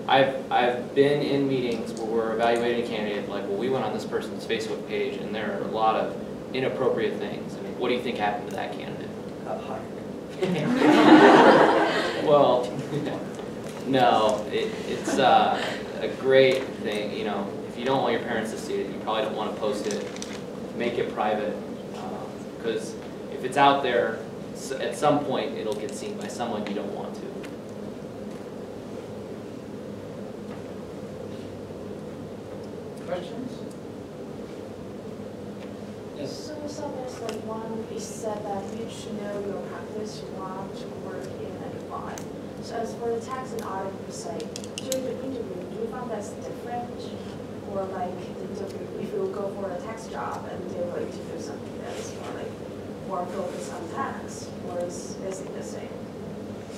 I've been in meetings where we're evaluating a candidate, like, well, we went on this person's Facebook page and there are a lot of inappropriate things. I mean, what do you think happened to that candidate? Got hired. Well, no, it's a great thing. If you don't want your parents to see it, you probably don't want to post it. Make it private, because if it's out there, at some point it'll get seen by someone you don't want to. Questions? Yes. So there's like one piece said that you should know your practice, you want to work in and apply. So as for the tax and audit per se, during the interview, do you find that's different? Or like the interview, if you go for a tax job and they will interview something that's more focused on tax, or is it the same?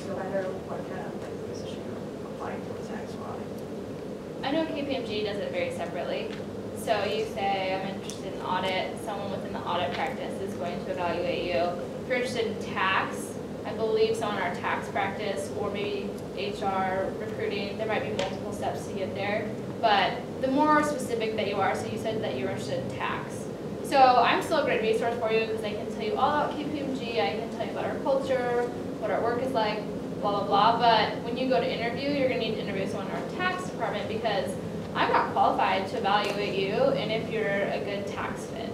No matter what kind of position you're applying for tax or audit. I know KPMG does it very separately. So you say, I'm interested in audit, someone within the audit practice is going to evaluate you. If you're interested in tax, I believe someone in our tax practice, or maybe HR, recruiting, there might be multiple steps to get there. But the more specific that you are, so you said that you were interested in tax. So I'm still a great resource for you because I can tell you all about KPMG, I can tell you about our culture, what our work is like, blah, blah, blah. But when you go to interview, you're going to need to interview someone in our tax department because I'm not qualified to evaluate you and if you're a good tax fit.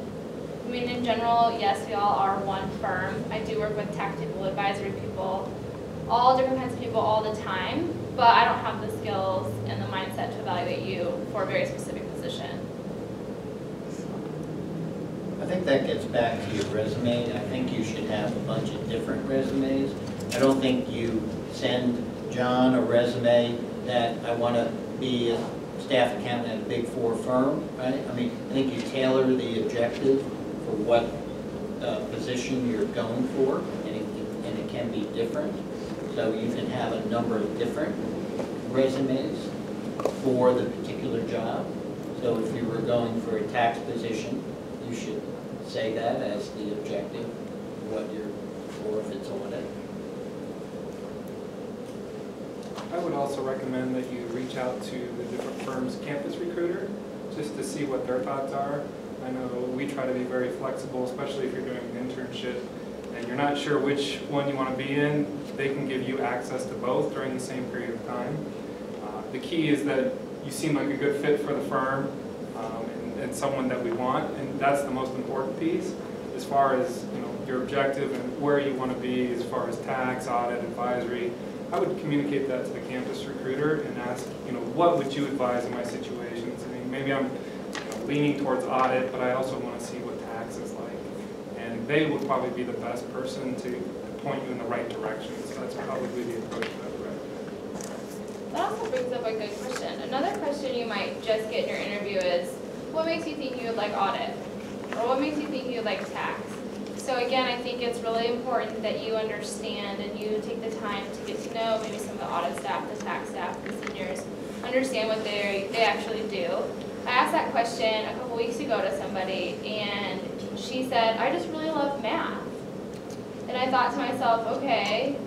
I mean, in general, yes, we all are one firm. I do work with tactical advisory people, all different kinds of people all the time, but I don't have the skills and the mindset to evaluate you for a very specific position. I think that gets back to your resume. I think you should have a bunch of different resumes. I don't think you send John a resume that I want to be a staff accountant at a Big 4 firm, right? I mean, I think you tailor the objective for what position you're going for, and it can be different. So you can have a number of different resumes for the particular job. So if you were going for a tax position, you should say that as the objective, what you're for if it's audit. I would also recommend that you reach out to the different firms' campus recruiter just to see what their thoughts are. I know we try to be very flexible, especially if you're doing an internship and you're not sure which one you want to be in. They can give you access to both during the same period of time. The key is that you seem like a good fit for the firm and someone that we want, and that's the most important piece as far as your objective and where you want to be as far as tax, audit, advisory. I would communicate that to the campus recruiter and ask, what would you advise in my situations? I mean, maybe I'm leaning towards audit, but I also want to see what tax is like. And they would probably be the best person to point you in the right direction. So that's probably the approach that I would recommend. That also brings up a good question. Another question you might just get in your interview is, what makes you think you would like audit? Or what makes you think you would like tax? So again, I think it's really important that you understand and you take the time to get to know maybe some of the audit staff, the tax staff, the seniors, understand what they actually do. I asked that question a couple weeks ago to somebody, and she said, I just really love math. And I thought to myself, okay,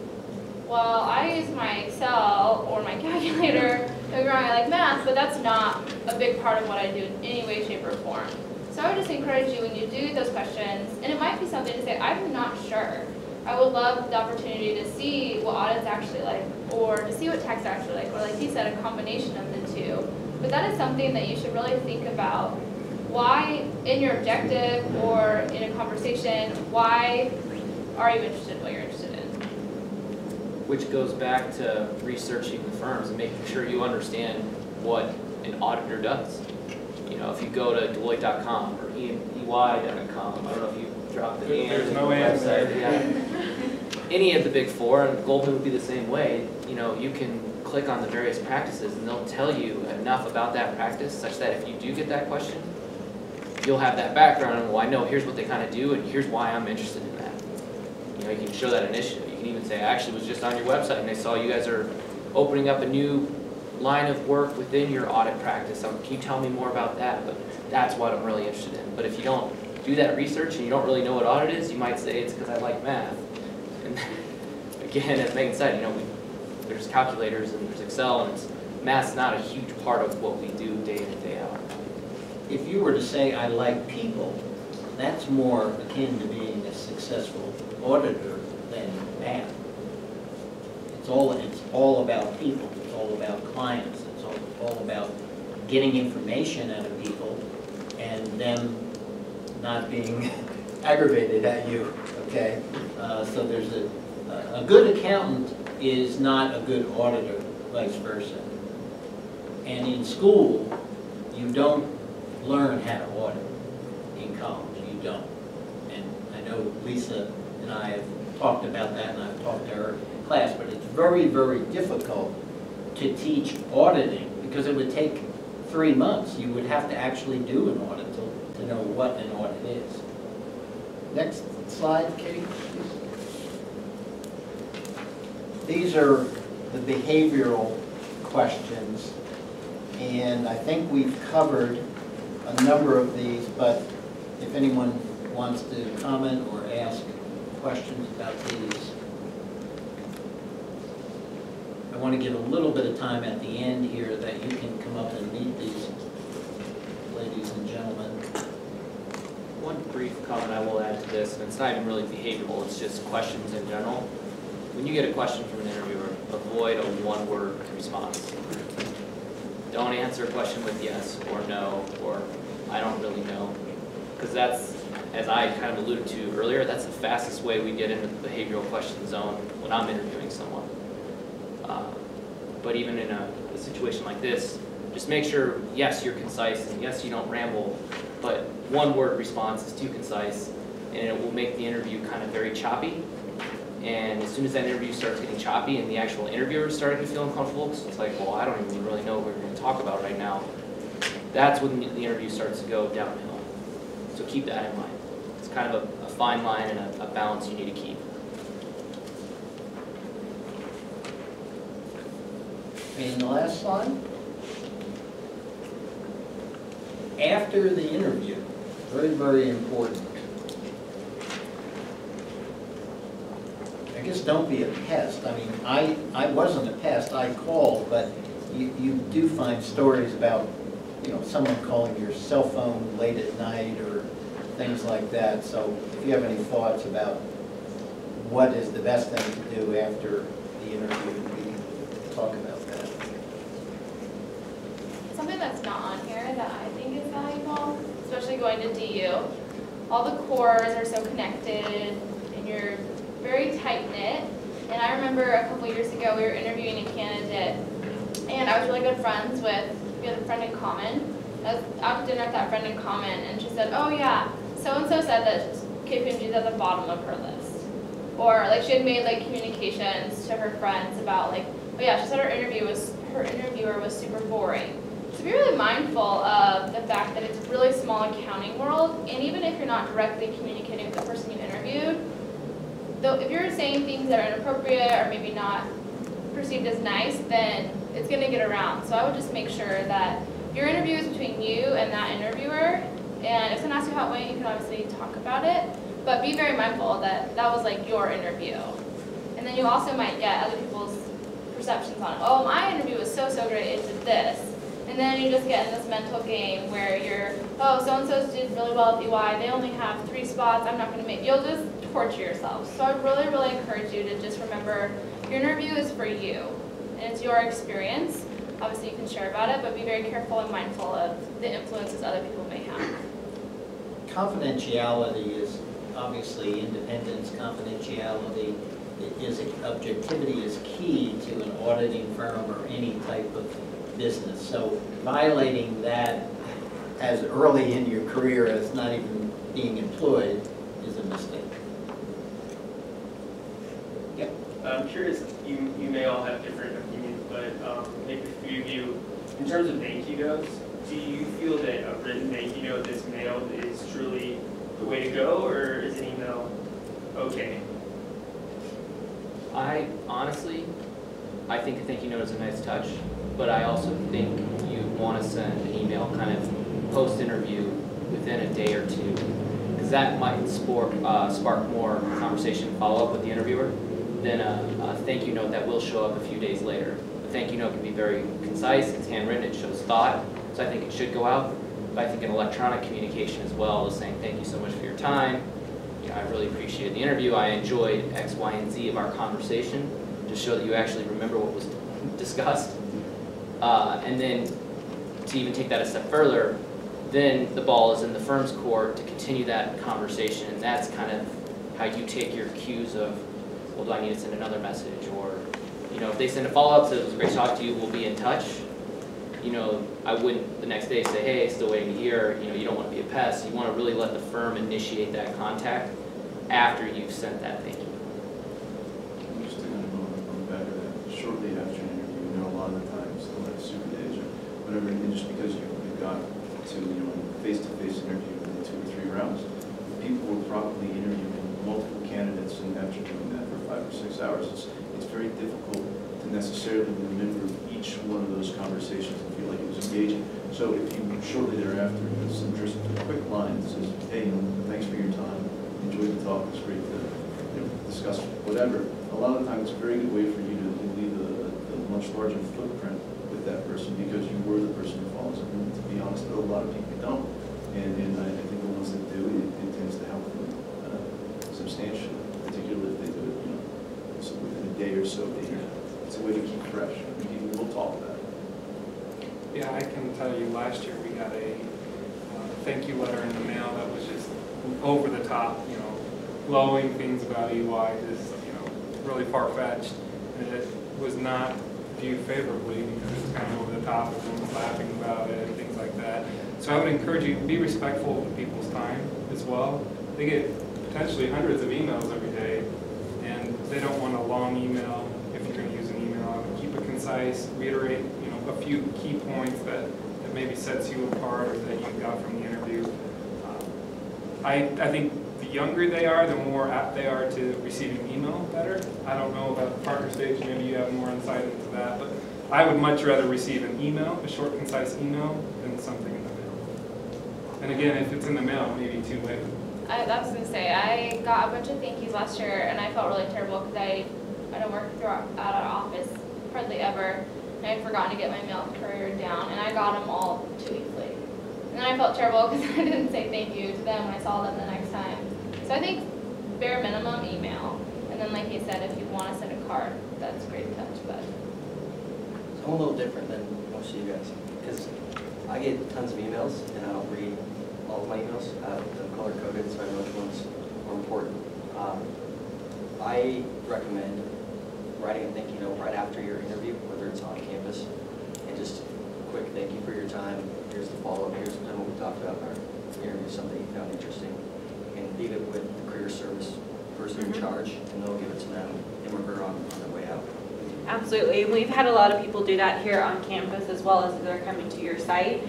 well, I use my Excel or my calculator to figure out I like math, but that's not a big part of what I do in any way, shape, or form. So I would just encourage you when you do those questions, and it might be something to say, I'm not sure. I would love the opportunity to see what audit's actually like, or to see what tax is actually like, or like he said, a combination of the two. But that is something that you should really think about. Why, in your objective or in a conversation, why are you interested in what you're interested in? Which goes back to researching the firms and making sure you understand what an auditor does. You know, if you go to Deloitte.com or EY.com, I don't know if you dropped the There's no answer. Yeah. Any of the big four, and Goldman would be the same way. You know, you can click on the various practices and they'll tell you enough about that practice such that if you do get that question, you'll have that background and, well, I know here's what they kind of do and here's why I'm interested in that. You know, you can show that initiative. You can even say, I actually was just on your website and I saw you guys are opening up a new line of work within your audit practice. Can you tell me more about that? But that's what I'm really interested in. But if you don't do that research and you don't really know what audit is, you might say it's because I like math. And again, as Megan said, you know, there's calculators and there's Excel, and math's not a huge part of what we do day in and day out. If you were to say, I like people, that's more akin to being a successful auditor than math. It's all about people. It's all about clients. It's all about getting information out of people and them not being aggravated at you, okay? So there's a good accountant is not a good auditor, vice versa. And in school, you don't learn how to audit. In college, you don't. And I know Lisa and I have talked about that, and I've talked to her class, but it's very, very difficult to teach auditing because it would take 3 months. You would have to actually do an audit to know what an audit is. Next slide, Katie. These are the behavioral questions, and I think we've covered a number of these, but if anyone wants to comment or ask questions about these. I want to give a little bit of time at the end here that you can come up and meet these ladies and gentlemen. One brief comment I will add to this, and it's not even really behavioral, it's just questions in general. When you get a question from an interviewer, avoid a one-word response. Don't answer a question with yes or no or I don't really know, because that's, as I kind of alluded to earlier, that's the fastest way we get into the behavioral question zone when I'm interviewing someone. But even in a situation like this, just make sure, yes, you're concise, and yes, you don't ramble, but one-word response is too concise, and it will make the interview kind of very choppy. And as soon as that interview starts getting choppy and the actual interviewer is starting to feel uncomfortable, because it's like, well, I don't even really know what we're going to talk about right now, that's when the interview starts to go downhill. So keep that in mind. It's kind of a fine line and a balance you need to keep. And the last slide. After the interview, very, very important. I guess don't be a pest. I mean, I wasn't a pest, I called, but you do find stories about, you know, someone calling your cell phone late at night or things like that. So if you have any thoughts about what is the best thing to do after the interview, we talk about that. Something that's not on here that I think is valuable, especially going to DU, all the cores are so connected and you're very tight-knit. And I remember a couple years ago we were interviewing a candidate and I was really good friends with, we had a friend in common. I was out to dinner with that friend in common and she said, oh yeah, so-and-so said that KPMG is at the bottom of her list. Or like she had made like communications to her friends about like, oh yeah, she said her interviewer was super boring. So be really mindful of the fact that it's a really small accounting world, and even if you're not directly communicating with the person you interviewed, though if you're saying things that are inappropriate or maybe not perceived as nice, then it's going to get around. So I would just make sure that your interview is between you and that interviewer, and if someone asks you how it went, you can obviously talk about it, but be very mindful that that was like your interview. And then you also might get other people's perceptions on it. Oh, my interview was so great, it did this. And then you just get in this mental game where you're, oh, so-and-so did really well at EY, they only have 3 spots, I'm not gonna make, you'll just torture yourself. So I'd really, really encourage you to just remember, your interview is for you, and it's your experience. Obviously you can share about it, but be very careful and mindful of the influences other people may have. Confidentiality is obviously independence. Confidentiality is objectivity is key to an auditing firm or any type of business. So violating that as early in your career as not even being employed is a mistake. Yep. I'm curious, you may all have different opinions, but maybe a few of you, in terms of thank you notes, do you feel that a written thank you note that's mailed is truly the way to go, or is an email okay? I think a thank you note is a nice touch, but I also think you want to send an email kind of post-interview within a day or two, because that might spark more conversation and follow-up with the interviewer than a thank you note that will show up a few days later. A thank you note can be very concise, it's handwritten, it shows thought, so I think it should go out. But I think an electronic communication as well is saying thank you so much for your time. You know, I really appreciated the interview. I enjoyed X, Y, and Z of our conversation to show that you actually remember what was discussed. And then to even take that a step further, then the ball is in the firm's court to continue that conversation, and that's kind of how you take your cues of, well, do I need to send another message? Or, you know, if they send a follow-up, says it was great to talk to you, we'll be in touch. You know, I wouldn't the next day say, hey, still waiting to hear. You know, you don't want to be a pest. You want to really let the firm initiate that contact after you've sent that thank you. Just to kind of go back to that, shortly after an interview, you know, a lot of the times, the like super days or whatever, and just because you've got to, you know, face-to-face interview in 2 or 3 rounds, people were probably interviewing multiple candidates, and after doing that for 5 or 6 hours, it's very difficult to necessarily remember each one of those conversations and feel like it was engaging. So if you shortly thereafter, some just a quick line that says, hey, thanks for your time, enjoyed the talk, it's great to, you know, discuss whatever. A lot of the time, it's a very good way for you to leave a much larger footprint with that person because you were the person who follows it. And to be honest, a lot of people don't. And I think the ones that do, it tends to help them substantially, particularly if they do it, you know, so within a day or so. It's a way to keep fresh. We'll talk about it. Yeah, I can tell you last year we got a thank you letter in the mail that was just over the top, you know, glowing things about EY, just, you know, really far-fetched. And it was not viewed favorably because it was kind of over the top, everyone was laughing about it and things like that. So I would encourage you to be respectful of the people's time as well. They get potentially hundreds of emails every day, and they don't want a long email. If you're going to use an email, keep it concise, reiterate, you know, a few key points that maybe sets you apart or that you got from the interview. I think the younger they are, the more apt they are to receiving email better. I don't know about the partner stage, maybe you have more insight into that, but I would much rather receive an email, a short, concise email, than something in the mail. And again, if it's in the mail, it may be too late. I was going to say, I got a bunch of thank yous last year, and I felt really terrible because I don't work out of office hardly ever, and I'd forgotten to get my mail courier down, and I got them all 2 weeks late. And then I felt terrible because I didn't say thank you to them when I saw them the next time. So I think bare minimum email, and then like you said, if you want to send a card, that's a great touch. But So I'm a little different than most of you guys because I get tons of emails and I don't read all of my emails. I'm color coded, so I know which ones are important. I recommend writing a thank you note right after your interview, whether it's on campus, and just quick thank you for your time. Here's the follow-up. Here's kind of what we talked about in our interview, something you found interesting, and leave it with the career service person in charge, and they'll give it to them him or her on their way out. Absolutely. We've had a lot of people do that here on campus as well as they're coming to your site.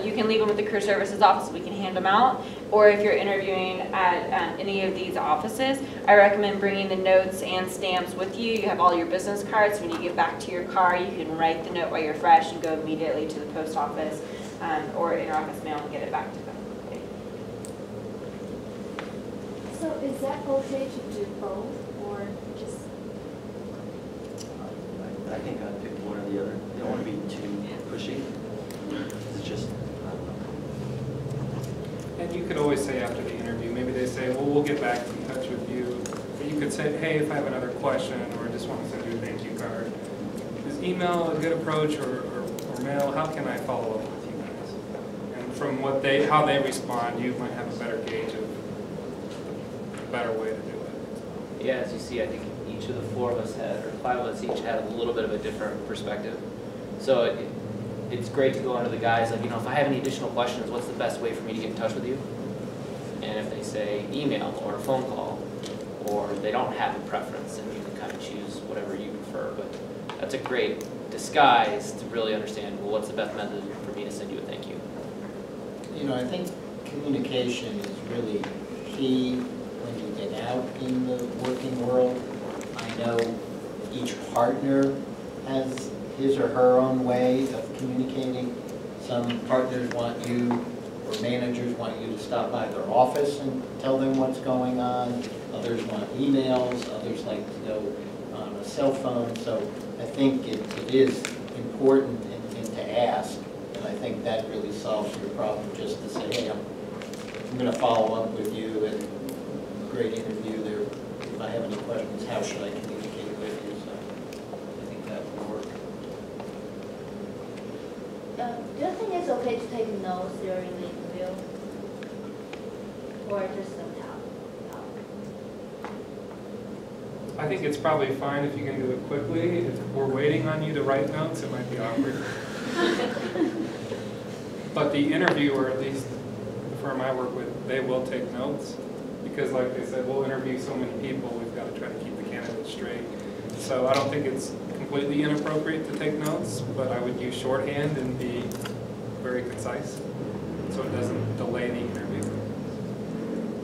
You can leave them with the career services office, we can hand them out. Or if you're interviewing at any of these offices, I recommend bringing the notes and stamps with you. You have all your business cards. When you get back to your car, you can write the note while you're fresh and go immediately to the post office or inter-office mail and get it back to them. So is that okay to do both or just? I think I'd pick one or the other. You don't want to be too pushy. And you could always say after the interview, maybe they say, well, we'll get back in touch with you. Or you could say, hey, if I have another question, or I just want to send you a thank you card. Is email a good approach, or mail? How can I follow up with you guys? And from how they respond, you might have a better gauge of a better way to do it. Yeah, as you see, I think each of the 4 of us had, or 5 of us each had a little bit of a different perspective. So it's great to go under the guise of, if I have any additional questions, what's the best way for me to get in touch with you? And if they say email or a phone call, or they don't have a preference, then you can kind of choose whatever you prefer. But that's a great disguise to really understand, well, what's the best method for me to send you a thank you? I think communication is really key when you get out in the working world. I know each partner has his or her own way of communicating. Some partners want you, or managers want you to stop by their office and tell them what's going on. Others want emails. Others like to go on a cell phone. So I think it is important and to ask. And I think that really solves your problem, just to say, hey, I'm going to follow up with you, and great interview there. If I have any questions, how should I communicate with you? So I think that will work. Do you think it's okay to take notes during the interview? Or just don't talk? I think it's probably fine if you can do it quickly. If we're waiting on you to write notes, it might be awkward. But the interviewer, at least the firm I work with, they will take notes. Because like they said, we'll interview so many people, we've got to try to keep the candidates straight. So I don't think it's completely inappropriate to take notes, but I would use shorthand and be very concise, so it doesn't delay the interview.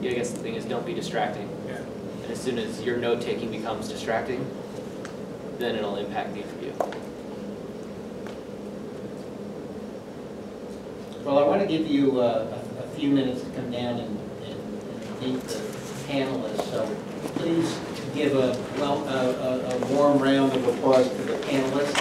Yeah, I guess the thing is, don't be distracting. Yeah. And as soon as your note-taking becomes distracting, then it'll impact the interview. Well, I want to give you a few minutes to come down and meet the panelists. So please give a warm round of applause to the panelists.